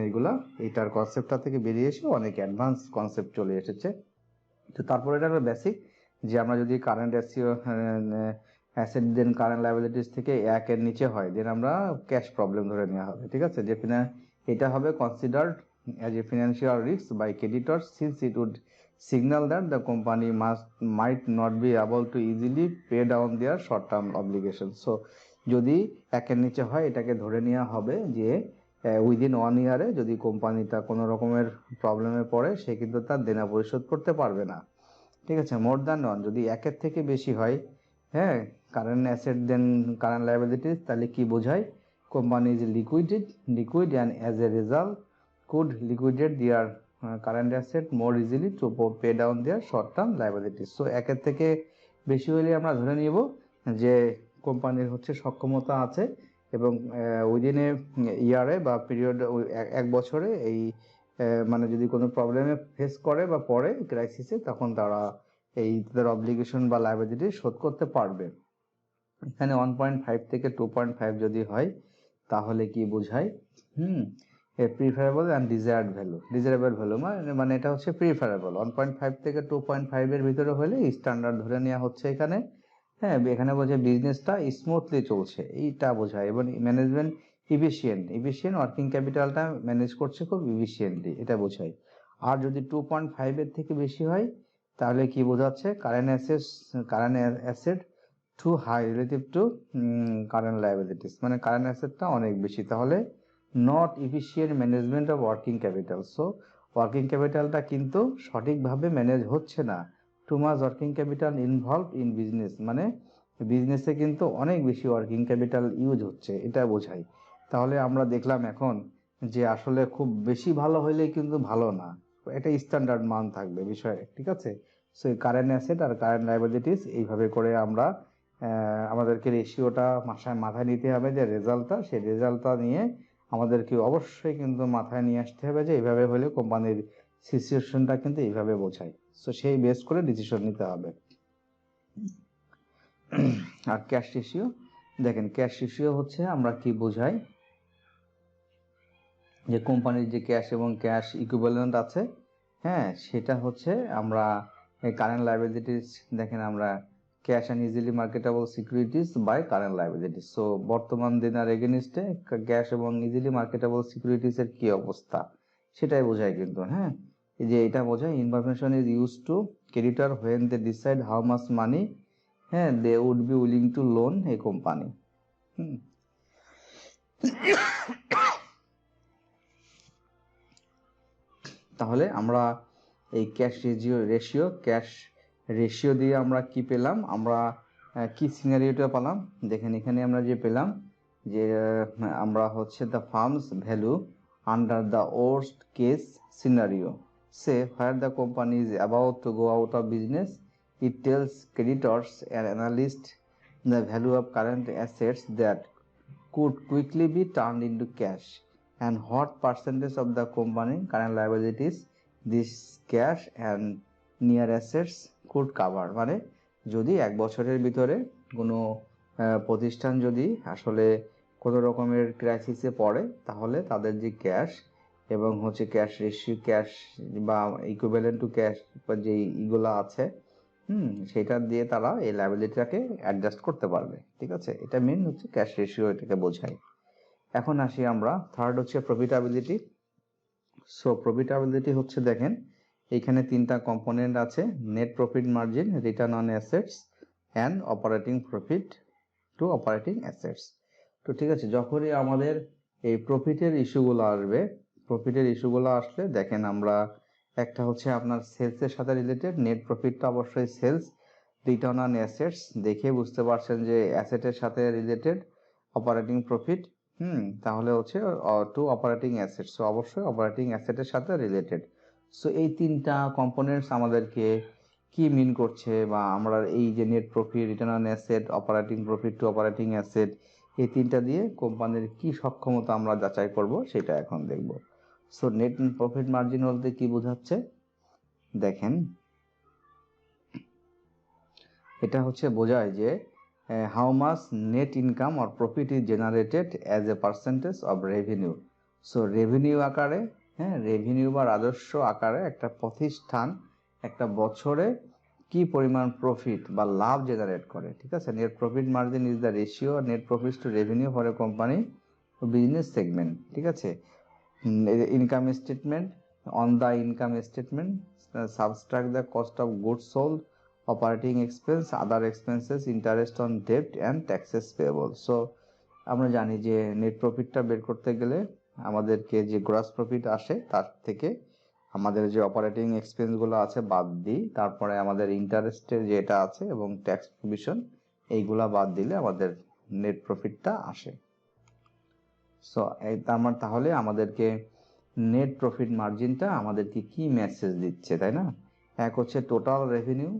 [SPEAKER 1] এটার কনসেপ্টটা থেকে বেরিয়ে এসে অনেক অ্যাডভান্স কনসেপ্ট চলে এসেছে। তো তারপরে এটা হলো বেসিক, যে আমরা যদি current asset then current liabilities থেকে একের নিচে হয় দেন আমরা ক্যাশ প্রবলেম ধরে নেওয়া হবে। ঠিক আছে, যে এটা হবে considered as a financial risk by creditors since it would signal that the company might not be able to easily pay down their short term obligation. So যদি একের নিচে হয় এটাকে ধরে নেওয়া হবে যে উইদিন 1 ইয়ারে যদি কোম্পানিটা কোনো রকমের প্রবলেমে পড়ে সে কিন্তু তার দেনা পরিশোধ করতে পারবে না। ঠিক আছে, মোর দ্যান 1 যদি একের থেকে বেশি হয়, হ্যাঁ, current asset then current liabilities, তাহলে কি বোঝায়, company is liquid and as a result could liquidate their current asset more easily to pay down their short term liabilities. So একের থেকে বেশি হলে আমরা ধরে নিব যে কোম্পানির হচ্ছে সক্ষমতা আছে এবং উইদিন এ ইয়ারে বা পিরিয়ড এক বছরে এই মানে যদি কোনো প্রবলেমে ফেস করে বা পড়ে ক্রাইসিসে, তখন তারা এই তাদের অব্লিগেশন বা লায়াবিলিটি শোধ করতে পারবে। এখানে 1.5 থেকে 2.5 যদি হয় তাহলে কি বোঝায়, প্রিফারেবল অ্যান্ড ডিজায়ারেবল ভ্যালু, মানে এটা হচ্ছে প্রিফারেবল। 1.5 থেকে 2.5 এর ভিতরে হলে স্ট্যান্ডার্ড ধরে নেওয়া হচ্ছে এখানে, হ্যাঁ, এখানে বলছে বিজনেসটা স্মুথলি চলছে, এইটা বোঝায়। এবং ম্যানেজমেন্ট ইফিশিয়েন্ট ওয়ার্কিং ক্যাপিটালটা ম্যানেজ করছে খুব ইফিশিয়েন্টলি, এটা বোঝায়। আর যদি 2.5 এর থেকে বেশি হয় তাহলে কি বোঝাচ্ছে, current asset too high relative to current liabilities, মানে কারেন্ট অ্যাসেটটা অনেক বেশি, তাহলে not efficient management of working capital. So working ক্যাপিটালটা কিন্তু সঠিকভাবে ম্যানেজ হচ্ছে না। Too much working capital involve in business, মানে বিজনেসে কিন্তু অনেক বেশি ওয়ার্কিং ক্যাপিটাল ইউজ হচ্ছে, এটা বোঝায়। তাহলে আমরা দেখলাম এখন যে আসলে খুব বেশি ভালো হইলেই কিন্তু ভালো না, এটা স্ট্যান্ডার্ড মান থাকবে বিষয়ে, ঠিক আছে। সো কারেন্ট অ্যাসেট আর কারেন্ট লায়াবিলিটিস এইভাবে করে আমরা আমাদেরকে রেশিওটা মাথায় নিতে হবে, যে রেজাল্টটা, সেই রেজাল্টটা নিয়ে আমাদেরকে অবশ্যই কিন্তু মাথায় নিয়ে আসতে হবে যে এইভাবে হলে কোম্পানির সিচুয়েশনটা কিন্তু এইভাবে বোঝায়। সো সেই বেস করে ডিসিশন নিতে হবে। আর ক্যাশ রেশিও, দেখেন ক্যাশ রেশিও হচ্ছে আমরা কি বোঝাই, যে কোম্পানির যে ক্যাশ এবং ক্যাশ ইকুইভ্যালেন্ট আছে, হ্যাঁ, সেটা হচ্ছে আমরা কারেন্ট লায়াবিলিটিস, দেখেন আমরা cash and easily marketable securities by current liabilities. So বর্তমান দিনের এগেনিস্টে ক্যাশ এবং ইজিলি মার্কেটেবল সিকিউরিটিজের কি অবস্থা সেটাই বোঝায় কিন্তু, হ্যাঁ। এই যে এটা বোঝায় information is use to creditor when they decide how much money, হ্যাঁ, they would be willing to loan a company. তাহলে আমরা এই ক্যাশ রেশিও দিয়ে আমরা কি পেলাম, আমরা কি সিনারিওটা পেলাম, দেখেন এখানে আমরা যে পেলাম যে আমরা হচ্ছে the firm's value under the worst case scenario, say where the company is about to go out of business, it tells creditors and analyst the value of current assets that could quickly be turned into cash and what percentage of the company current liabilities this cash and near assets could cover, মানে যদি 1 বছরের ভিতরে কোনো প্রতিষ্ঠান যদি আসলে কোনো রকমের ক্রাইসিসে পড়ে, তাহলে তাদের যে ক্যাশ এবং হচ্ছে ক্যাশ রেশিও, ক্যাশ বা ইকুইভ্যালেন্ট টু ক্যাশ বা যে ইগুলা আছে, সেটা দিয়ে তারা এই লায়াবিলিটিটাকে অ্যাডজাস্ট করতে পারবে, ঠিক আছে। এটা মেন হচ্ছে ক্যাশ রেশিও, এটাকে বোঝায়। এখন আসি আমরা থার্ড হচ্ছে প্রফিটাবিলিটি। সো প্রফিটাবিলিটি হচ্ছে, দেখেন এখানে 3টা কম্পোনেন্ট আছে, net profit margin, return on assets and operating profit to operating assets. তো ঠিক আছে, যখনই আমাদের এই প্রফিটের ইস্যুগুলো আসলে দেখেন আমরা একটা হচ্ছে আপনার সেলসের সাথে রিলেটেড, নেট প্রফিটটা অবশ্যই সেলস, রিটার্ন অন অ্যাসেটস দেখে বুঝতে পারছেন যে অ্যাসেটের সাথে রিলেটেড, অপারেটিং প্রফিট, তাহলে হচ্ছে টু অপারেটিং অ্যাসেটস, সো অবশ্যই অপারেটিং অ্যাসেটের সাথে রিলেটেড। সো এই 3টা কম্পোনেন্টস আমাদেরকে কি মিন করছে, বা আমরা এই যে net profit, return on asset, operating profit to operating asset, এই 3টা দিয়ে কোম্পানির কি সক্ষমতা আমরা যাচাই করব সেটা এখন দেখব। সো নেট প্রফিট মার্জিন বলতে কি বোঝাচ্ছে, দেখেন এটা হচ্ছে বোঝায় যে how much net income or profit is generated as a percentage of revenue. So revenue আকারে, হ্যাঁ, রেভিনিউ বা রাজস্ব আকারে একটা প্রতিষ্ঠান একটা বছরে কি পরিমাণ প্রফিট বা লাভ জেনারেট করে, ঠিক আছে। Net profit margin is the ratio net profit to revenue for a company business segment, ঠিক আছে। Income statement, on the income statement subtract the cost of goods sold, operating expense, other expenses, interest on debt and taxes payable. So আমরা জানি যে net প্রফিটটা বের করতে গেলে আমাদেরকে যে গ্রস প্রফিট আসে তার থেকে আমাদের যে অপারেটিং এক্সপেন্সগুলো আছে বাদ দিই, তারপরে আমাদের ইন্টারেস্টের যেটা আছে এবং ট্যাক্স প্রভিশন, এইগুলা বাদ দিলে আমাদের নেট প্রফিটটা আসে। সো তাহলে আমাদেরকে নেট প্রফিট মার্জিনটা আমাদেরকে কি মেসেজ দিচ্ছে, তাই না। এক হচ্ছে total revenue,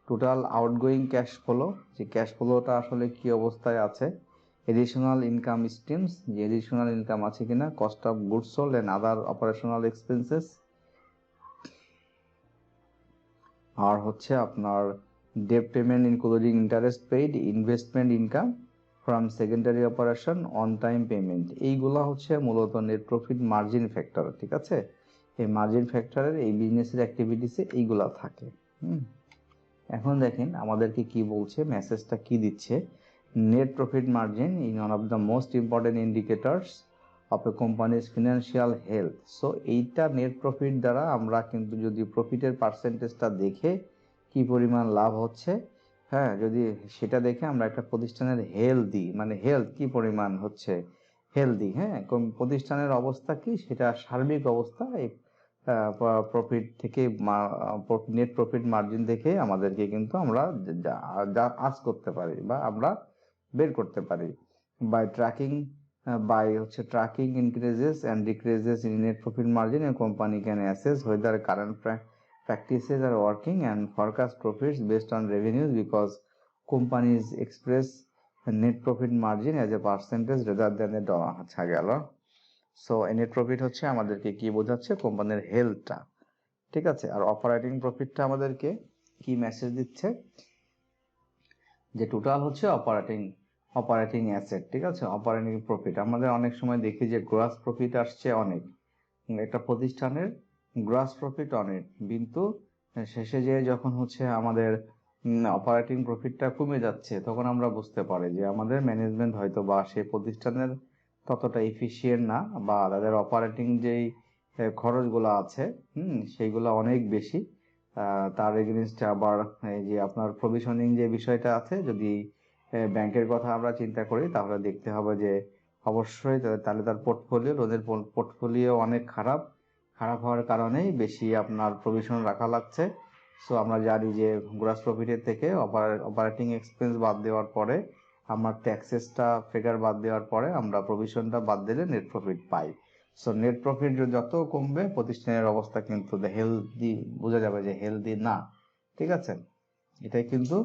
[SPEAKER 1] total outgoing cash flow, যে ক্যাশ ফ্লোটা আসলে কি অবস্থায় আছে, এডিশনাল ইনকাম স্ট্রিমস, যে এডিশনাল ইনকাম আছে কিনা, cost of goods sold and other operational expenses, আর হচ্ছে আপনার debt payment including interest paid, investment income from secondary operation, on time payment, এইগুলা হচ্ছে মূলত নেট প্রফিট মার্জিন ফ্যাক্টর, ঠিক আছে। এই মার্জিন ফ্যাক্টরের এই বিজনেসের অ্যাক্টিভিটিসে এইগুলা থাকে। এখন দেখেন আমাদেরকে কি বলছে, মেসেজটা কি দিচ্ছে, net profit margin in one of the most important indicators of A companies financial health. So এইটা নেট প্রফিট দ্বারা আমরা কিন্তু যদি প্রফিটের পার্সেন্টেজটা দেখে কি পরিমাণ লাভ হচ্ছে, হ্যাঁ, যদি সেটা দেখে আমরা একটা প্রতিষ্ঠানের হেলদি মানে হেলথ কি পরিমাণ হচ্ছে, হেলদি, হ্যাঁ, প্রতিষ্ঠানের অবস্থা কি সেটা সার্বিক অবস্থা এই প্রফিট থেকে নেট প্রফিট মার্জিন দেখে আমাদেরকে কিন্তু আমরা আজ করতে পারি বা আমরা বের করতে পারি। By tracking tracking increases and decreases in net profit margin, a company can assess whether current practices are working and forecast profits based on revenues, because companies express net profit margin as a percentage rather than a dollar। আচ্ছা গেল। So net profit হচ্ছে আমাদেরকে কি বোঝাচ্ছে, কোম্পানির হেলথটা, ঠিক আছে। আর operating প্রফিটটা আমাদেরকে কি মেসেজ দিচ্ছে, যে টোটাল হচ্ছে অপারেটিং অ্যাসেট, ঠিক আছে। অপারেটিং প্রফিট আমাদের অনেক সময় দেখি যে গ্রস প্রফিট আসছে অনেক, একটা প্রতিষ্ঠানের গ্রস প্রফিট অনেক, কিন্তু শেষে যে যখন হচ্ছে আমাদের অপারেটিং প্রফিটটা কমে যাচ্ছে, তখন আমরা বুঝতে পারি যে আমাদের ম্যানেজমেন্ট হয়তো বা সেই প্রতিষ্ঠানের ততটা এফিশিয়েন্ট না, বা তাদের অপারেটিং যেই খরচগুলো আছে সেইগুলো অনেক বেশি। তার এগেনস্টে আবার এই যে আপনার প্রভিশনিং যে বিষয়টা আছে, যদি ব্যাংকের কথা আমরা চিন্তা করি তাহলে দেখতে হবে যে অবশ্যই তাহলে তার পোর্টফোলিও, ওদের পোর্টফোলিও অনেক খারাপ হওয়ার কারণেই বেশি আপনার প্রভিশন রাখা লাগছে। সো আমরা জানি যে গ্রস প্রফিটের থেকে অপারেটিং এক্সপেন্স বাদ দেওয়ার পরে, আমার ট্যাক্সেসটা ফিগার বাদ দেওয়ার পরে আমরা প্রভিশনটা বাদ দিলে নেট প্রফিট পাই। সো নেট প্রফিট যত কমবে প্রতিষ্ঠানের অবস্থা কিন্তু হেলদি, বোঝা যাবে যে হেলদি না, ঠিক আছে, এটাই কিন্তু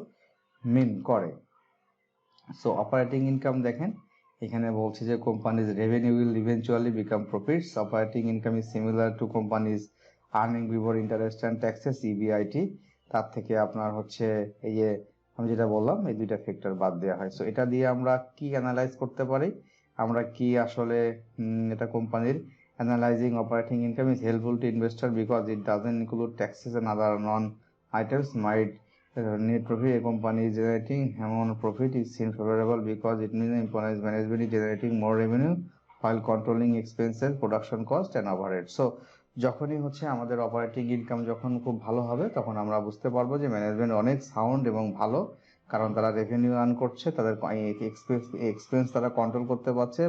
[SPEAKER 1] মিন করে। সো অপারেটিং ইনকাম দেখেন এখানে বলছে যে companies revenue will eventually become profits. Operating income is similar to companies earning before interest and taxes, EBIT. তার থেকে আপনার হচ্ছে এই যে আমি যেটা বললাম এই দুইটা ফ্যাক্টর বাদ দেওয়া হয়। সো এটা দিয়ে আমরা কি অ্যানালাইজ করতে পারি, আমরা কি আসলে এটা কোম্পানির analysing operating income is helpful two investor because it doesn't include taxes and other non items might net profit. A company is generating amount of profit is seen favorable because it means the company's management is generating more revenue while controlling expenses, production cost and overhead. So যখনই হচ্ছে আমাদের operating income যখন খুব ভালো হবে, তখন আমরা বুঝতে পারবো যে ম্যানেজমেন্ট অনেক সাউন্ড এবং ভালো, কারণ তারা রেভিনিউ আর্ন করছে, তাদের এক্সপেন্স তারা কন্ট্রোল করতে পারছে,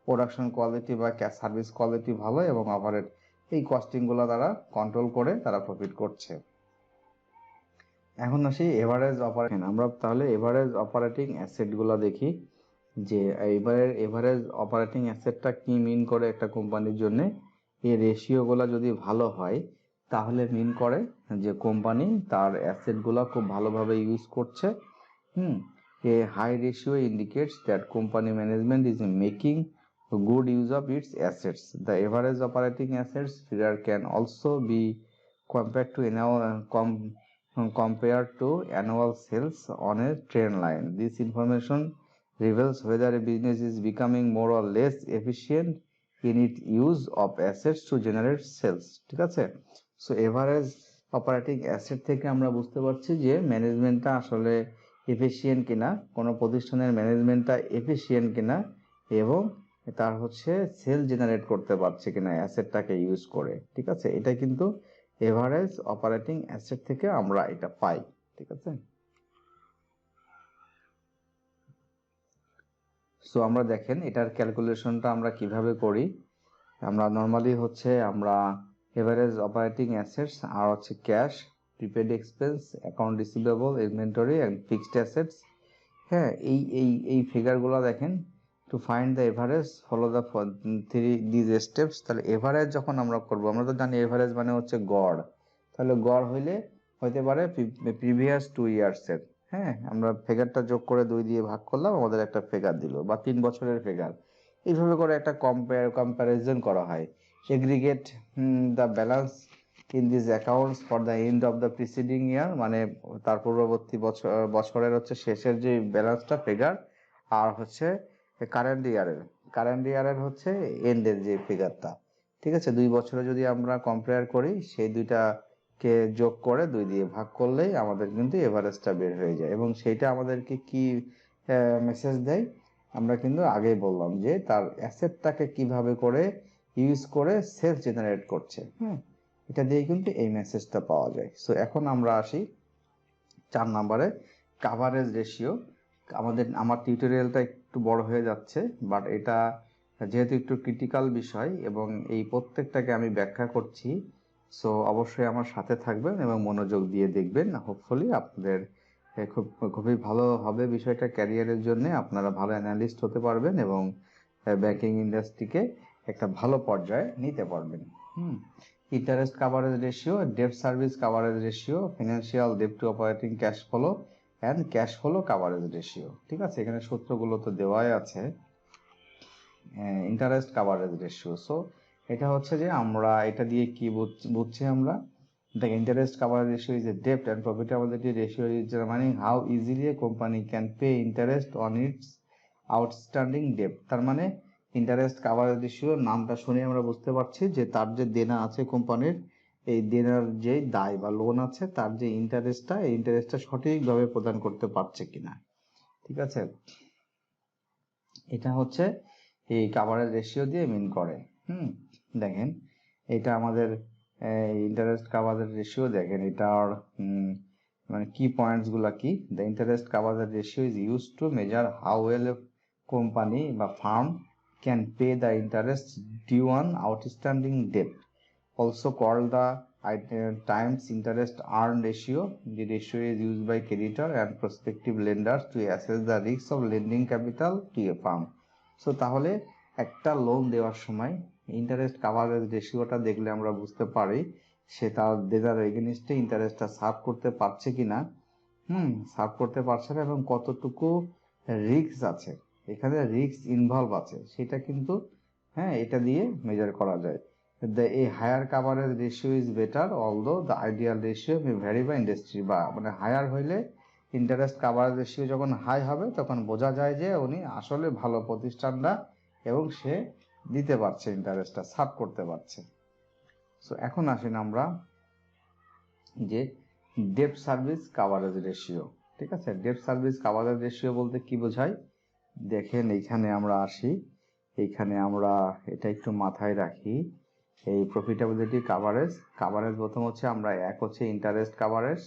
[SPEAKER 1] প্রোডাকশন কোয়ালিটি বা সার্ভিস কোয়ালিটি ভালো, এবং ওভারহেড এই কস্টিংগুলো তারা কন্ট্রোল করে তারা প্রফিট করছে। এখন আসি এভারেজ অপারেটিং। আমরা তাহলে এভারেজ অপারেটিং অ্যাসেটগুলো দেখি, যে এভারেজ অপারেটিং অ্যাসেটটা কি মিন করে একটা কোম্পানির জন্য। এই রেশিওগুলো যদি ভালো হয় তাহলে মিন করে যে কোম্পানি তার অ্যাসেটগুলো খুব ভালোভাবে ইউজ করছে। A high ratio indicates that company management is making good use of its assets. The average operating assets figure can also be compared to compared to annual sales on a trend line. This information reveals whether a business is becoming more or less efficient in its use of assets to generate sales, ঠিক আছে। So average operating asset থেকে আমরা বুঝতে পারছি যে ম্যানেজমেন্টটা আসলে efficient কিনা, কোনো প্রতিষ্ঠানের ম্যানেজমেন্টটা এফিশিয়েন্ট কিনা, এবং তার হচ্ছে সেল জেনারেট করতে পারছে কিনা অ্যাসেটটাকে ইউজ করে, ঠিক আছে। এটা কিন্তু এভারেজ অপারেটিং অ্যাসেট থেকে আমরা এটা পাই, ঠিক আছে। সো আমরা দেখেন এটার ক্যালকুলেশনটা আমরা কিভাবে করি। আমরা নর্মালি হচ্ছে আমরা এভারেজ অপারেটিং অ্যাসেটস আর হচ্ছে cash, prepaid expense, account receivable, inventory and fixed assets, হ্যাঁ, এই ফিগারগুলো দেখেন। To find the average follow the these steps. তাহলে এভারেজ যখন আমরা করবো, আমরা তো জানি এভারেজ মানে হচ্ছে গড়, তাহলে গড় হইতে পারে প্রিভিয়াস 2 ইয়ার্সের। হ্যাঁ, আমরা ফিগারটা যোগ করে 2 দিয়ে ভাগ করলাম, আমাদের একটা ফিগার দিল, বা 3 বছরের ফিগার। এইভাবে করে একটা কম্প্যারিজন করা হয়। Aggregate the balance in this accounts for the end of the preceding year, মানে তার পূর্ববর্তী বছরের হচ্ছে শেষের যে ব্যালেন্সটা ফিগার, আর হচ্ছে কারেন্ট ইয়ারের হচ্ছে এন্ডের যে ফিগারটা, ঠিক আছে। 2 বছরে যদি আমরা কম্পেয়ার করি, সেই দুইটা কে যোগ করে 2 দিয়ে ভাগ করলেই আমাদের কিন্তু এভারেজটা বের হয়ে যায়, এবং সেইটা আমাদেরকে কি মেসেজ দেয়? আমরা কিন্তু আগেই বললাম যে তার অ্যাসেটটাকে কিভাবে করে ইউজ করে সেলফ জেনারেট করছে। এটা দিয়ে কিন্তু এই মেসেজটা পাওয়া যায়। সো এখন আমরা আসি 4 নম্বরে, কাভারেজ রেশিও। আমার টিউটোরিয়ালটা একটু বড় হয়ে যাচ্ছে, বাট এটা যেহেতু একটু ক্রিটিক্যাল বিষয় এবং এই প্রত্যেকটাকে আমি ব্যাখ্যা করছি, সো অবশ্যই আমার সাথে থাকবেন এবং মনোযোগ দিয়ে দেখবেন। হোপফুলি আপনাদের খুবই ভালো হবে বিষয়টা। ক্যারিয়ারের জন্য আপনারা ভালো অ্যানালিস্ট হতে পারবেন এবং ব্যাংকিং ইন্ডাস্ট্রিকে একটা ভালো পর্যায়ে নিতে পারবেন। Interest coverage ratio, debt service coverage ratio, financial debt to operating cash flow and cash flow coverage ratio. ঠিক আছে, এখানে সূত্রগুলো তো দেওয়াই আছে। ইন্টারেস্ট কাভারেজ রেশিও, সো এটা হচ্ছে যে আমরা এটা দিয়ে কি বুঝছি আমরা? The interest coverage ratio is a debt and profitability ratio is determining how easily a company can pay interest on its outstanding debt. তার মানে ইন্টারেস্ট কাভারেজ রেশিও নামটা শুনে আমরা বুঝতে পারছি যে তার যে দেনা আছে কোম্পানির, এই দেনার যে দায় বা লোন আছে, তার যে ইন্টারেস্টটা, এই ইন্টারেস্টটা সঠিকভাবে প্রদান করতে পারছে কিনা। ঠিক আছে, এটা হচ্ছে এই কাভারেজ রেশিও দিয়ে মিন করে। দেখেন এটা আমাদের ইন্টারেস্ট কাভারেজ রেশিও, দেখেন এটার মানে কি পয়েন্টস গুলা কি? The interest coverage ratio is use to measure how well a company বা firm can pay the interest due on outstanding debt, also called the times interest earned ratio. The ratio is used by creditor and prospective lenders to assess the risk of lending capital to a firm. So তাহলে একটা loan দেওয়ার সময় interest coverage রেশিওটা দেখলে আমরা বুঝতে পারি সে তার দেনার এগেইনস্টে ইন্টারেস্টটা সার্ভ করতে পারছে কিনা, সার্ভ করতে পারছে না, এবং কতটুকু রিস্ক আছে, এখানে রিস্ক ইনভলভ আছে, সেটা কিন্তু এটা দিয়ে মেজার করা যায়। A higher coverage ratio is better, although the ideal ratio may vary by industry. বা মানে হায়ার হইলে ইন্টারেস্ট কাভারেজ রেশিও যখন হাই হবে তখন বোঝা যায় যে উনি আসলে ভালো প্রতিষ্ঠান না এবং সে দিতে পারছে, ইন্টারেস্টটা সার্ভ করতে পারছে। সো এখন আসেন আমরা যে ডেট সার্ভিস কাভারেজ রেশিও। ঠিক আছে, ডেট সার্ভিস কাভারেজ রেশিও বলতে কি বোঝায়? দেখেন এইখানে আমরা আসি, এইখানে আমরা এটা একটু মাথায় রাখি। এই প্রফিটেবিলিটি কাভারেজ প্রথম হচ্ছে আমরা এক হচ্ছে ইন্টারেস্ট কাভারেজ,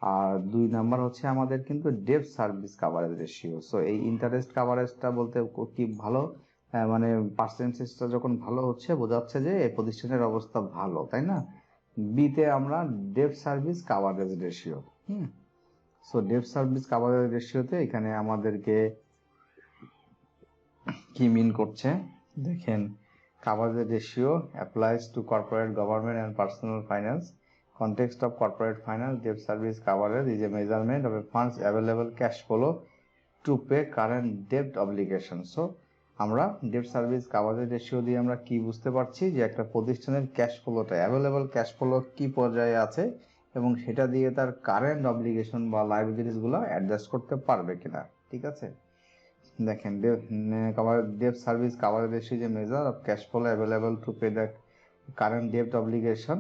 [SPEAKER 1] আর 2 নাম্বার হচ্ছে আমাদের কিন্তু debt service coverage ratio. So এই ইন্টারেস্ট কাভারেজটা বলতে কি ভালো, মানে পার্সেন্টেজটা যখন ভালো হচ্ছে বোঝাচ্ছে যে এই প্রতিষ্ঠানের অবস্থা ভালো, তাই না? বিতে আমরা debt service coverage ratio. So debt service coverage রেশিওতে এখানে আমাদেরকে কি মিন করছে দেখেন, coverage ratio applies to corporate, government and personal finance. Context of corporate finance, debt service coverage is a measurement of a fund's available cash flow to pay current debt obligations. So আমরা debt service coverage ratio দিয়ে আমরা কি বুঝতে পারছি যে একটা প্রতিষ্ঠানের cash ফ্লোটা, available cash flow কি পর্যায়ে আছে এবং সেটা দিয়ে তার কারেন্ট অব্লিগেশন বা লায়াবিলিটিস গুলো অ্যাডজাস্ট করতে পারবে কিনা। ঠিক আছে, দেখেন debt service coverage ratio is a measure of cash flow available to pay the current debt obligation,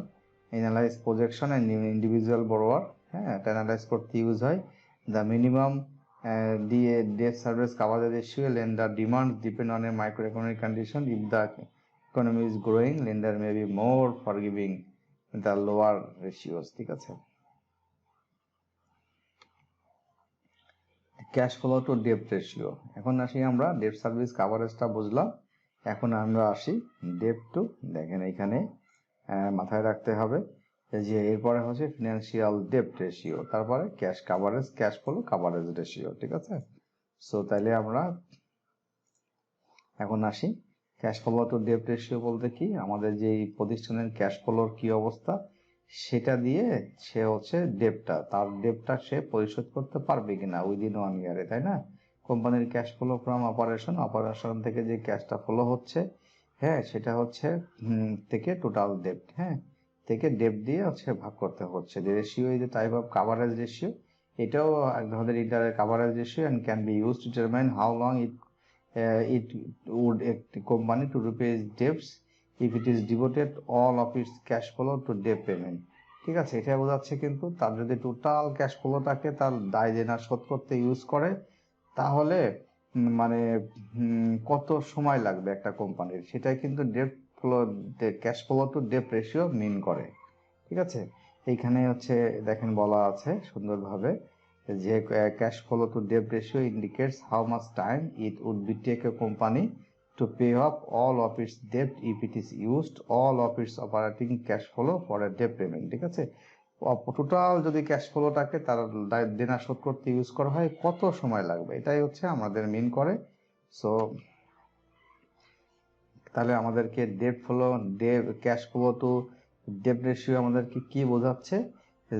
[SPEAKER 1] analyze projection and individual borrower, এটা analyze করতে ইউজ হয়। The minimum debt service coverage ratio lender demands depend on a microeconomic condition. If the economy is growing, lender may be more forgiving the lower ratios. ঠিক আছে, cash flow to debt ratio. এখন আসি আমরা debt service কাভারেজটা বুঝলাম, এখন আমরা আসি date two, দেখেন এখানে মাথায় রাখতে হবে যে এরপরে হচ্ছে ফিনান্সিয়াল ডেট রেশিও, তারপরে cash coverage, cash flow coverage ratio. ঠিক আছে, সো তাইলে আমরা এখন আসি cash flow to debt ratio বলতে কি, আমাদের যে প্রতিষ্ঠানের ক্যাশ ফ্লোর কি অবস্থা সেটা দিয়ে সে হচ্ছে তার ডেটটা সে পরিশোধ করতে পারবে কিনা উইদিন 1 ইয়ারে, তাই না? কোম্পানির ক্যাশ ফ্লো ফ্রম অপারেশন থেকে যে ক্যাশটা ফ্লো হচ্ছে, সেটা হচ্ছে থেকে টোটাল ডেট, থেকে ডেট দিয়ে হচ্ছে ভাগ করতে হচ্ছে। The ratio is a type of coverage ratio, এটাও এক ধরনের interest coverage ratio and can be used to determine how long it would a company to repay its debts if it is devoted all of its cash flow to debt payment. ঠিক আছে, এটা বোঝাচ্ছে কিন্তু তার যদি total cash ফ্লোটাকে তার দায় দেনা শোধ করতে ইউজ করে, তাহলে মানে কত সময় লাগবে একটা কোম্পানির, সেটাই কিন্তু debt flow, cash flow to debt ratio mean করে। ঠিক আছে, এইখানে হচ্ছে দেখেন বলা আছে সুন্দরভাবে যে cash flow to debt ratio indicates how much time it would be take a company to pay off all of its debt if it is used all of its operating cash flow for a debt payment। ঠিক আছে, total যদি cash ফ্লোটাকে তার দেনা শোধ করতে use করা হয় কত সময় লাগবে, এটাই হচ্ছে আমাদের মিন করে। সো তাহলে আমাদেরকে debt flow, cash flow to debt ratio আমাদেরকে কি বোঝাচ্ছে,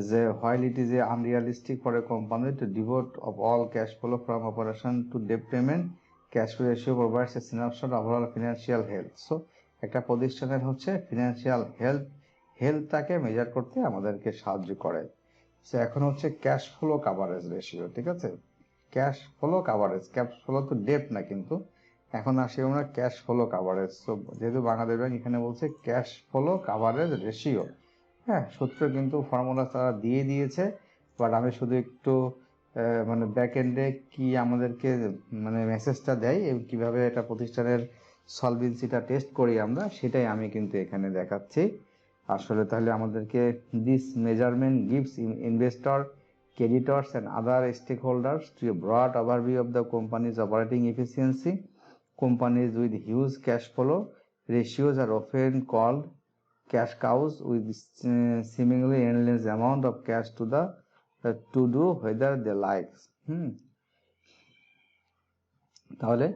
[SPEAKER 1] যে while it is unrealistic for a company to devote of all cash flow from operation to debt payment, cash flow ratio provides a snapshot of overall financial health। So একটা প্রতিষ্ঠানের হচ্ছে financial হেলথটাকে measure করতে আমাদেরকে সাহায্য করে। So এখন হচ্ছে cash flow coverage ratio. ঠিক আছে, cash flow coverage, cash flow তো ডেট না, কিন্তু এখন আসি আমরা ক্যাশ ফ্লো কাভারেজ। সো যেহেতু বাংলাদেশ ব্যাংক এখানে বলছে ক্যাশ ফ্লো কাভারেজ রেশিও, হ্যাঁ সূত্র কিন্তু ফর্মুলা তারা দিয়ে দিয়েছে, বাট আমি শুধু একটু মানে ব্যাক এন্ডে কি আমাদেরকে মানে মেসেজটা দেয় এবং কীভাবে এটা প্রতিষ্ঠানের সলভেন্সিটা টেস্ট করি আমরা, সেটাই আমি কিন্তু এখানে দেখাচ্ছি। আসলে তাহলে আমাদেরকে this measurement gives investor, creditors and other stakeholders to a broad overview of the company's operating efficiency. Companies with huge cash flow ratios are often called cash cows with seemingly endless amount of cash to do whether they like। তাহলে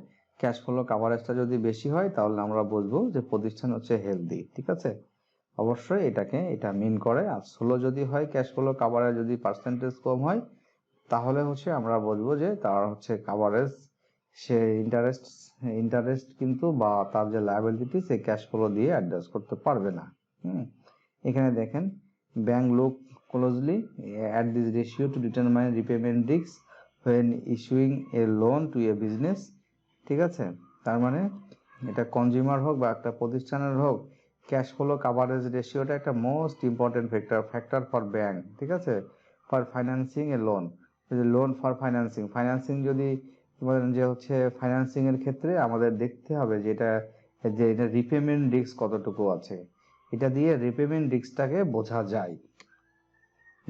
[SPEAKER 1] cash flow কাভারেজটা যদি বেশি হয় তাহলে আমরা বলবো যে প্রতিষ্ঠান হচ্ছে হেলদি। ঠিক আছে, অবশ্যই এটা মিন করে। আর স্লো যদি হয় ক্যাশ ফ্লো কাভারেজ, যদি পার্সেন্টেজ কম হয়, তাহলে হচ্ছে আমরা বলবো যে তার হচ্ছে কাভারেজ, সে ইন্টারেস্ট কিন্তু বা তার যে লায়াবিলিটি সে ক্যাশ ফ্লো দিয়ে অ্যাডজাস্ট করতে পারবে না। এখানে দেখেন bank look closely at this ratio to determine repayment risk when issuing a loan to a business। ঠিক আছে, তার মানে এটা কনজিউমার হোক বা একটা প্রতিষ্ঠানের হোক, ক্যাশ ফ্লো কাভারেজ রেশিওটা একটা most important factor for bank. ঠিক আছে, for financing A loan for financing যদি বলেন যে হচ্ছে ফাইন্যান্সিং এর ক্ষেত্রে আমাদের দেখতে হবে যে এটা রিপেমেন্ট রিস্ক কতটুকু আছে, এটা দিয়ে রিপেমেন্ট রিস্কটাকে বোঝা যায়।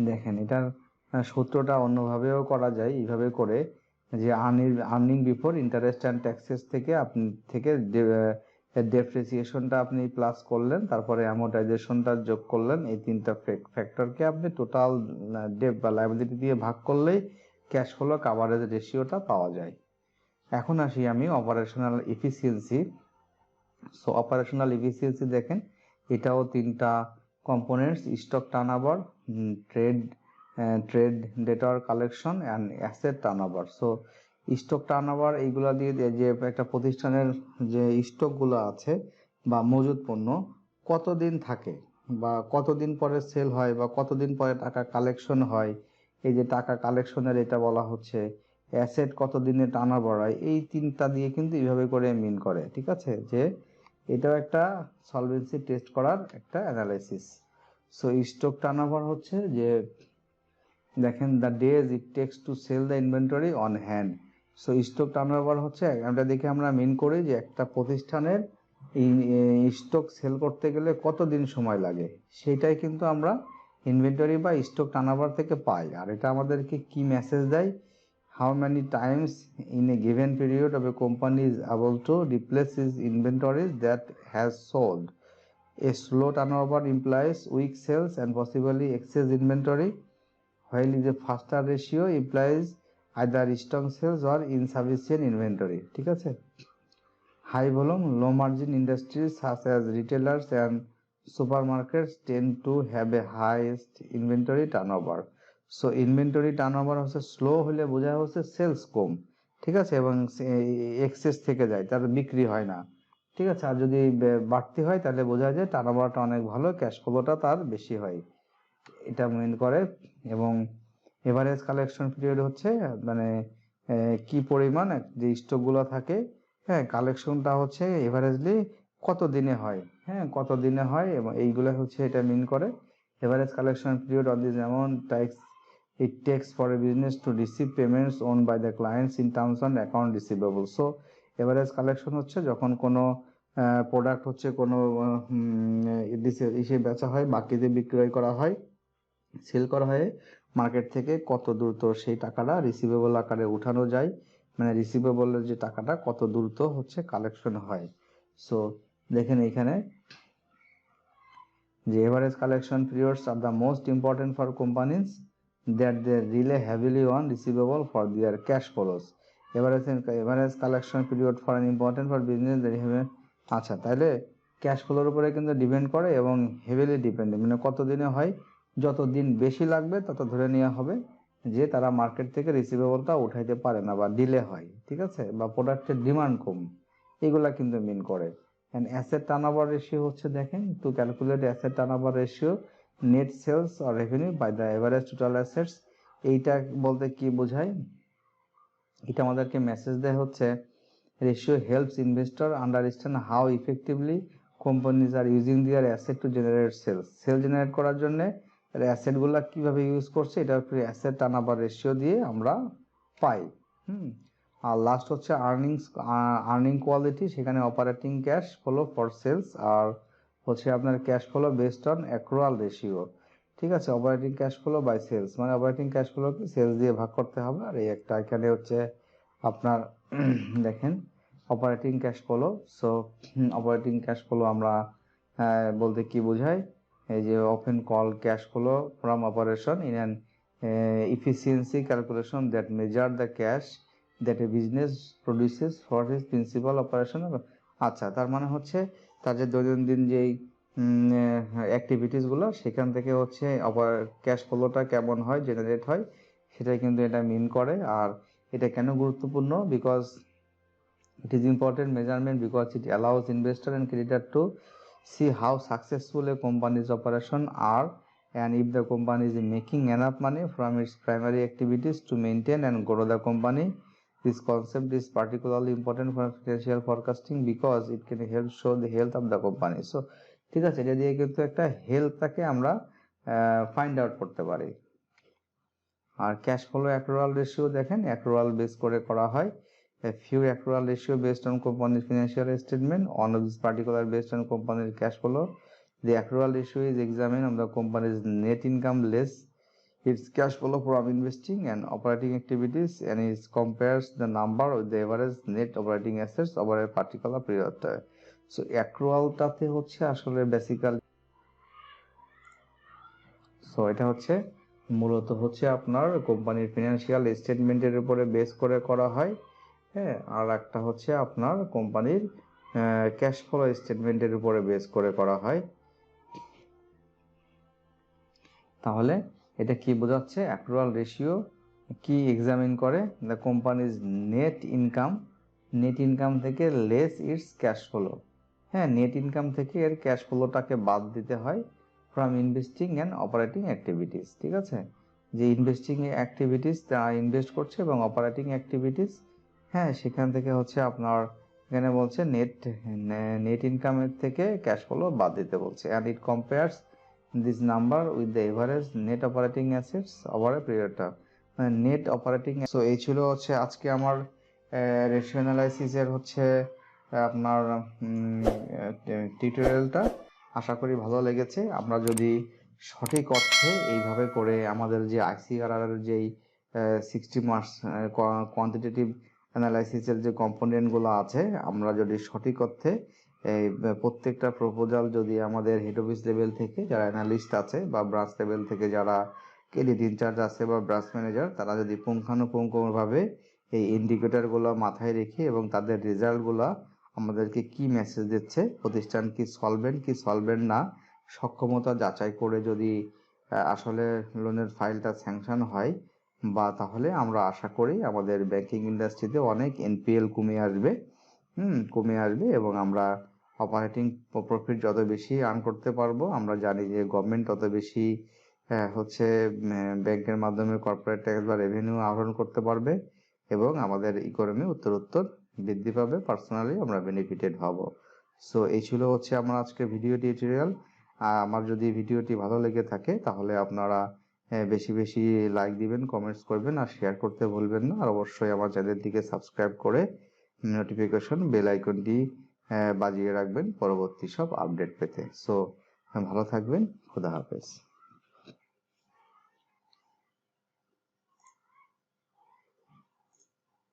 [SPEAKER 1] দেখেন এটার সূত্রটা অন্যভাবেও করা যায়, এইভাবে করে যে earning before interest and taxes থেকে আপনি ডেপ্রিসিয়েশনটা আপনি প্লাস করলেন, তারপরে অ্যামোর্টাইজেশনটা যোগ করলেন, এই তিনটা ফ্যাক্টরকে আপনি টোটাল ডেট বা লায়াবিলিটি দিয়ে ভাগ করলেই ক্যাশ ফ্লো কাভারেজ রেশিওটা পাওয়া যায়। এখন আসি আমি operational efficiency. So operational efficiency দেখেন এটাও তিনটা components, stock turnover, trade ডেটর collection and asset turnover. So stock turnover এইগুলা দিয়ে যে একটা প্রতিষ্ঠানের যে স্টকগুলো আছে বা মজুদ পণ্য কতদিন থাকে বা কতদিন পরে সেল হয় বা কতদিন পরে টাকা কালেকশন হয়, এই যে টাকা কালেকশনের এটা বলা হচ্ছে। অ্যাসেট কতদিনে টার্নওভার হয়, এই তিনটা দিয়ে কিন্তু এইভাবে করে মিন করে। ঠিক আছে, যে এটাও একটা সলভেন্সি টেস্ট করার একটা অ্যানালাইসিস। সো স্টক টার্নওভার হচ্ছে যে দেখেন the days it takes to sell the inventory on hand. So stock turnover হচ্ছে এটা দেখে আমরা মিন করি যে একটা প্রতিষ্ঠানের স্টক সেল করতে গেলে কতদিন সময় লাগে, সেটাই কিন্তু আমরা ইনভেন্টরি বা স্টক টার্নওভার থেকে পাই। আর এটা আমাদেরকে কি মেসেজ দেয়, how many times in a given period of a company is able to replace its inventories that has sold। A slow turnover implies weak sales and possibly excess inventory, while the faster ratio implies either strong sales or insufficient inventory। ঠিক আছে, high volume low margin industries such as retailers and supermarkets tend to have a highest inventory turnover। So inventory turnover হচ্ছে slow হলে বোঝা হচ্ছে sales কম। ঠিক আছে, এবং access থেকে যায়, তার বিক্রি হয় না। ঠিক আছে, আর যদি বাড়তি হয় তাহলে বোঝা যায় টার্নওভারটা অনেক ভালো, ক্যাশ ফ্লোটা তার বেশি হয়, এটা মেন করে। এবং এভারেজ কালেকশন পিরিয়ড হচ্ছে মানে কি পরিমাণ যে স্টকগুলো থাকে, হ্যাঁ কালেকশনটা হচ্ছে এভারেজলি কত দিনে হয়, হ্যাঁ কত দিনে হয়, এবং এইগুলো হচ্ছে এটা মিন করে। Average collection period on this amount it takes for a business to receive payments owned by the clients in terms of account receivable. So average collection হচ্ছে যখন কোনো প্রোডাক্ট হচ্ছে কোনো বেচা হয়, বাকিতে বিক্রয় করা হয়, সেল করা হয়, মার্কেট থেকে কত দ্রুত সেই টাকাটা রিসিভেবল আকারে উঠানো যায়, মানে রিসিভেবলের যে টাকাটা কত দ্রুত হচ্ছে কালেকশন হয়। সো দেখেন এখানে যে average collection periods are the most important for companies that they rely heavily on receivable for their cash flows. Average collection period for an important for business. আচ্ছা, তাহলে ক্যাশ ফ্লোর উপরে কিন্তু depend করে এবং heavily depend, মানে কত দিনে হয়, যত দিন বেশি লাগবে তত ধরে নেওয়া হবে যে তারা মার্কেট থেকে রিসিভেবলটা উঠাইতে পারে না বা ডিলে হয়, ঠিক আছে, বা প্রোডাক্টের ডিমান্ড কম, এগুলা কিন্তু মিন করে। অ্যান্ড অ্যাসেট টার্নওভার রেশিও হচ্ছে, দেখেন, to calculate asset turnover ratio net sales or revenue by the average total assets. এইটা বলতে কি বোঝায়, এটা আমাদেরকে মেসেজ দেয় হচ্ছে ratio helps investor understand how effectively companies are using their asset to generate sale generate করার জন্য অ্যাসেটগুলা কিভাবে ইউজ করছে, এটা অ্যাসেট টার্নওভার রেশিও দিয়ে আমরা পাই। আর লাস্ট হচ্ছে আর্নিং কোয়ালিটি, সেখানে operating cash flow for sales, আর হচ্ছে আপনার cash flow based on accrual ratio. ঠিক আছে, operating cash flow by sales, মানে অপারেটিং ক্যাশ ফ্লোকে সেলস দিয়ে ভাগ করতে হবে। আর এই একটা এখানে হচ্ছে আপনার দেখেন operating cash flow. So operating cash flow আমরা বলতে কি বোঝায়, এই যে often call cash flow from operation in an efficiency calculation that measure the cash that a business produces for his principal operation. আচ্ছা, তার মানে হচ্ছে তার যে দৈনন্দিন যেই অ্যাক্টিভিটিসগুলো, সেখান থেকে হচ্ছে ক্যাশ ফ্লোটা কেমন হয়, জেনারেট হয়, সেটাই কিন্তু এটা মিন করে। আর এটা কেন গুরুত্বপূর্ণ, because it is important measurement because it allows investor and creditor to see how successful a company's operation are and if the company is making enough money from its primary activities to maintain and grow the company. This concept is particularly important for financial forecasting because it can help show the health of the company. So ঠিক আছে, এটা দিয়ে কিন্তু একটা হেলথটাকে আমরা find out করতে পারি। আর cash flow accrual ratio দেখেন অ্যাক্রুয়াল বেস করে করা হয়। A few accrual ratio based on company's financial statement. One of this particular based on company's cash flow. The accrual ratio is examined on the company's net income less its cash flow from investing and operating activities, and it compares the number with the average net operating assets over a particular period of time. So accrual টাতে হচ্ছে আসলে basically, so এটা হচ্ছে মূলত হচ্ছে আপনার কোম্পানির financial স্টেটমেন্টের উপরে বেস করে করা হয়। হ্যাঁ, আর একটা হচ্ছে আপনার কোম্পানির ক্যাশ ফ্লো স্টেটমেন্টের উপরে বেস করে করা হয়। তাহলে এটা কি বোঝাচ্ছে, অ্যাক্রুয়াল রেশিও কি এক্সামিন করে, দ্য কোম্পানিজ নেট ইনকাম থেকে লেস ইটস ক্যাশ ফ্লো। হ্যাঁ, নেট ইনকাম থেকে এর ক্যাশ ফ্লোটাকে বাদ দিতে হয় from investing and operating activities. ঠিক আছে, যে ইনভেস্টিং অ্যাক্টিভিটিস তারা ইনভেস্ট করছে এবং অপারেটিং অ্যাক্টিভিটিস, হ্যাঁ, সেখান থেকে হচ্ছে আপনার এখানে বলছে নেট ইনকামের থেকে ক্যাশ ফ্লো বাদ দিতে বলছে। And it compares this number with the average net operating assets over a পিরিয়ডটা, মানে নেট অপারেটিং। সো এই ছিল হচ্ছে আজকে আমার রেশিও অ্যানালাইসিসের হচ্ছে আপনার টিউটোরিয়ালটা। আশা করি ভালো লেগেছে। আমরা যদি সঠিক অর্থে এইভাবে করে আমাদের যে ICRR এর যেই 60 মার্কস কোয়ান্টিটেটিভ অ্যানালাইসিসের যে কম্পোনেন্টগুলো আছে, আমরা যদি সঠিক অর্থে এই প্রত্যেকটা প্রপোজাল যদি আমাদের হেড অফিস লেভেল থেকে যারা অ্যানালিস্ট আছে বা ব্রাঞ্চ লেভেল থেকে যারা ক্রেডিট ইনচার্জ আছে বা ব্রাঞ্চ ম্যানেজার, তারা যদি পুঙ্খানুপুঙ্খভাবে এই ইন্ডিকেটরগুলো মাথায় রেখে এবং তাদের রেজাল্টগুলো আমাদেরকে কি মেসেজ দিচ্ছে, প্রতিষ্ঠান কি সলভেন্ট না, সক্ষমতা যাচাই করে যদি আসলে লোনের ফাইলটা স্যাংশন হয়, বা তাহলে আমরা আশা করি আমাদের ব্যাংকিং ইন্ডাস্ট্রিতে অনেক NPL কমে আসবে এবং আমরা অপারেটিং প্রফিট যত বেশি আর্ন করতে পারবো, আমরা জানি যে গভর্নমেন্ট তত বেশি হচ্ছে ব্যাংকের মাধ্যমে কর্পোরেট ট্যাক্স বা রেভিনিউ আহরণ করতে পারবে এবং আমাদের ইকোনমি উত্তরোত্তর বৃদ্ধি পাবে, পার্সোনালি আমরা বেনিফিটেড হব। সো এই ছিল হচ্ছে আমার আজকে ভিডিও টিউটোরিয়াল। আর আমার যদি ভিডিওটি ভালো লেগে থাকে তাহলে আপনারা বেশি বেশি লাইক দিবেন, কমেন্টস করবেন আর শেয়ার করতে ভুলবেন না। আর অবশ্যই আমার চ্যানেলটিকে সাবস্ক্রাইব করে নোটিফিকেশন বেল আইকনটি বাজিয়ে রাখবেন পরবর্তী সব আপডেট পেতে। সো ভালো থাকবেন, খুদা হাফেজ।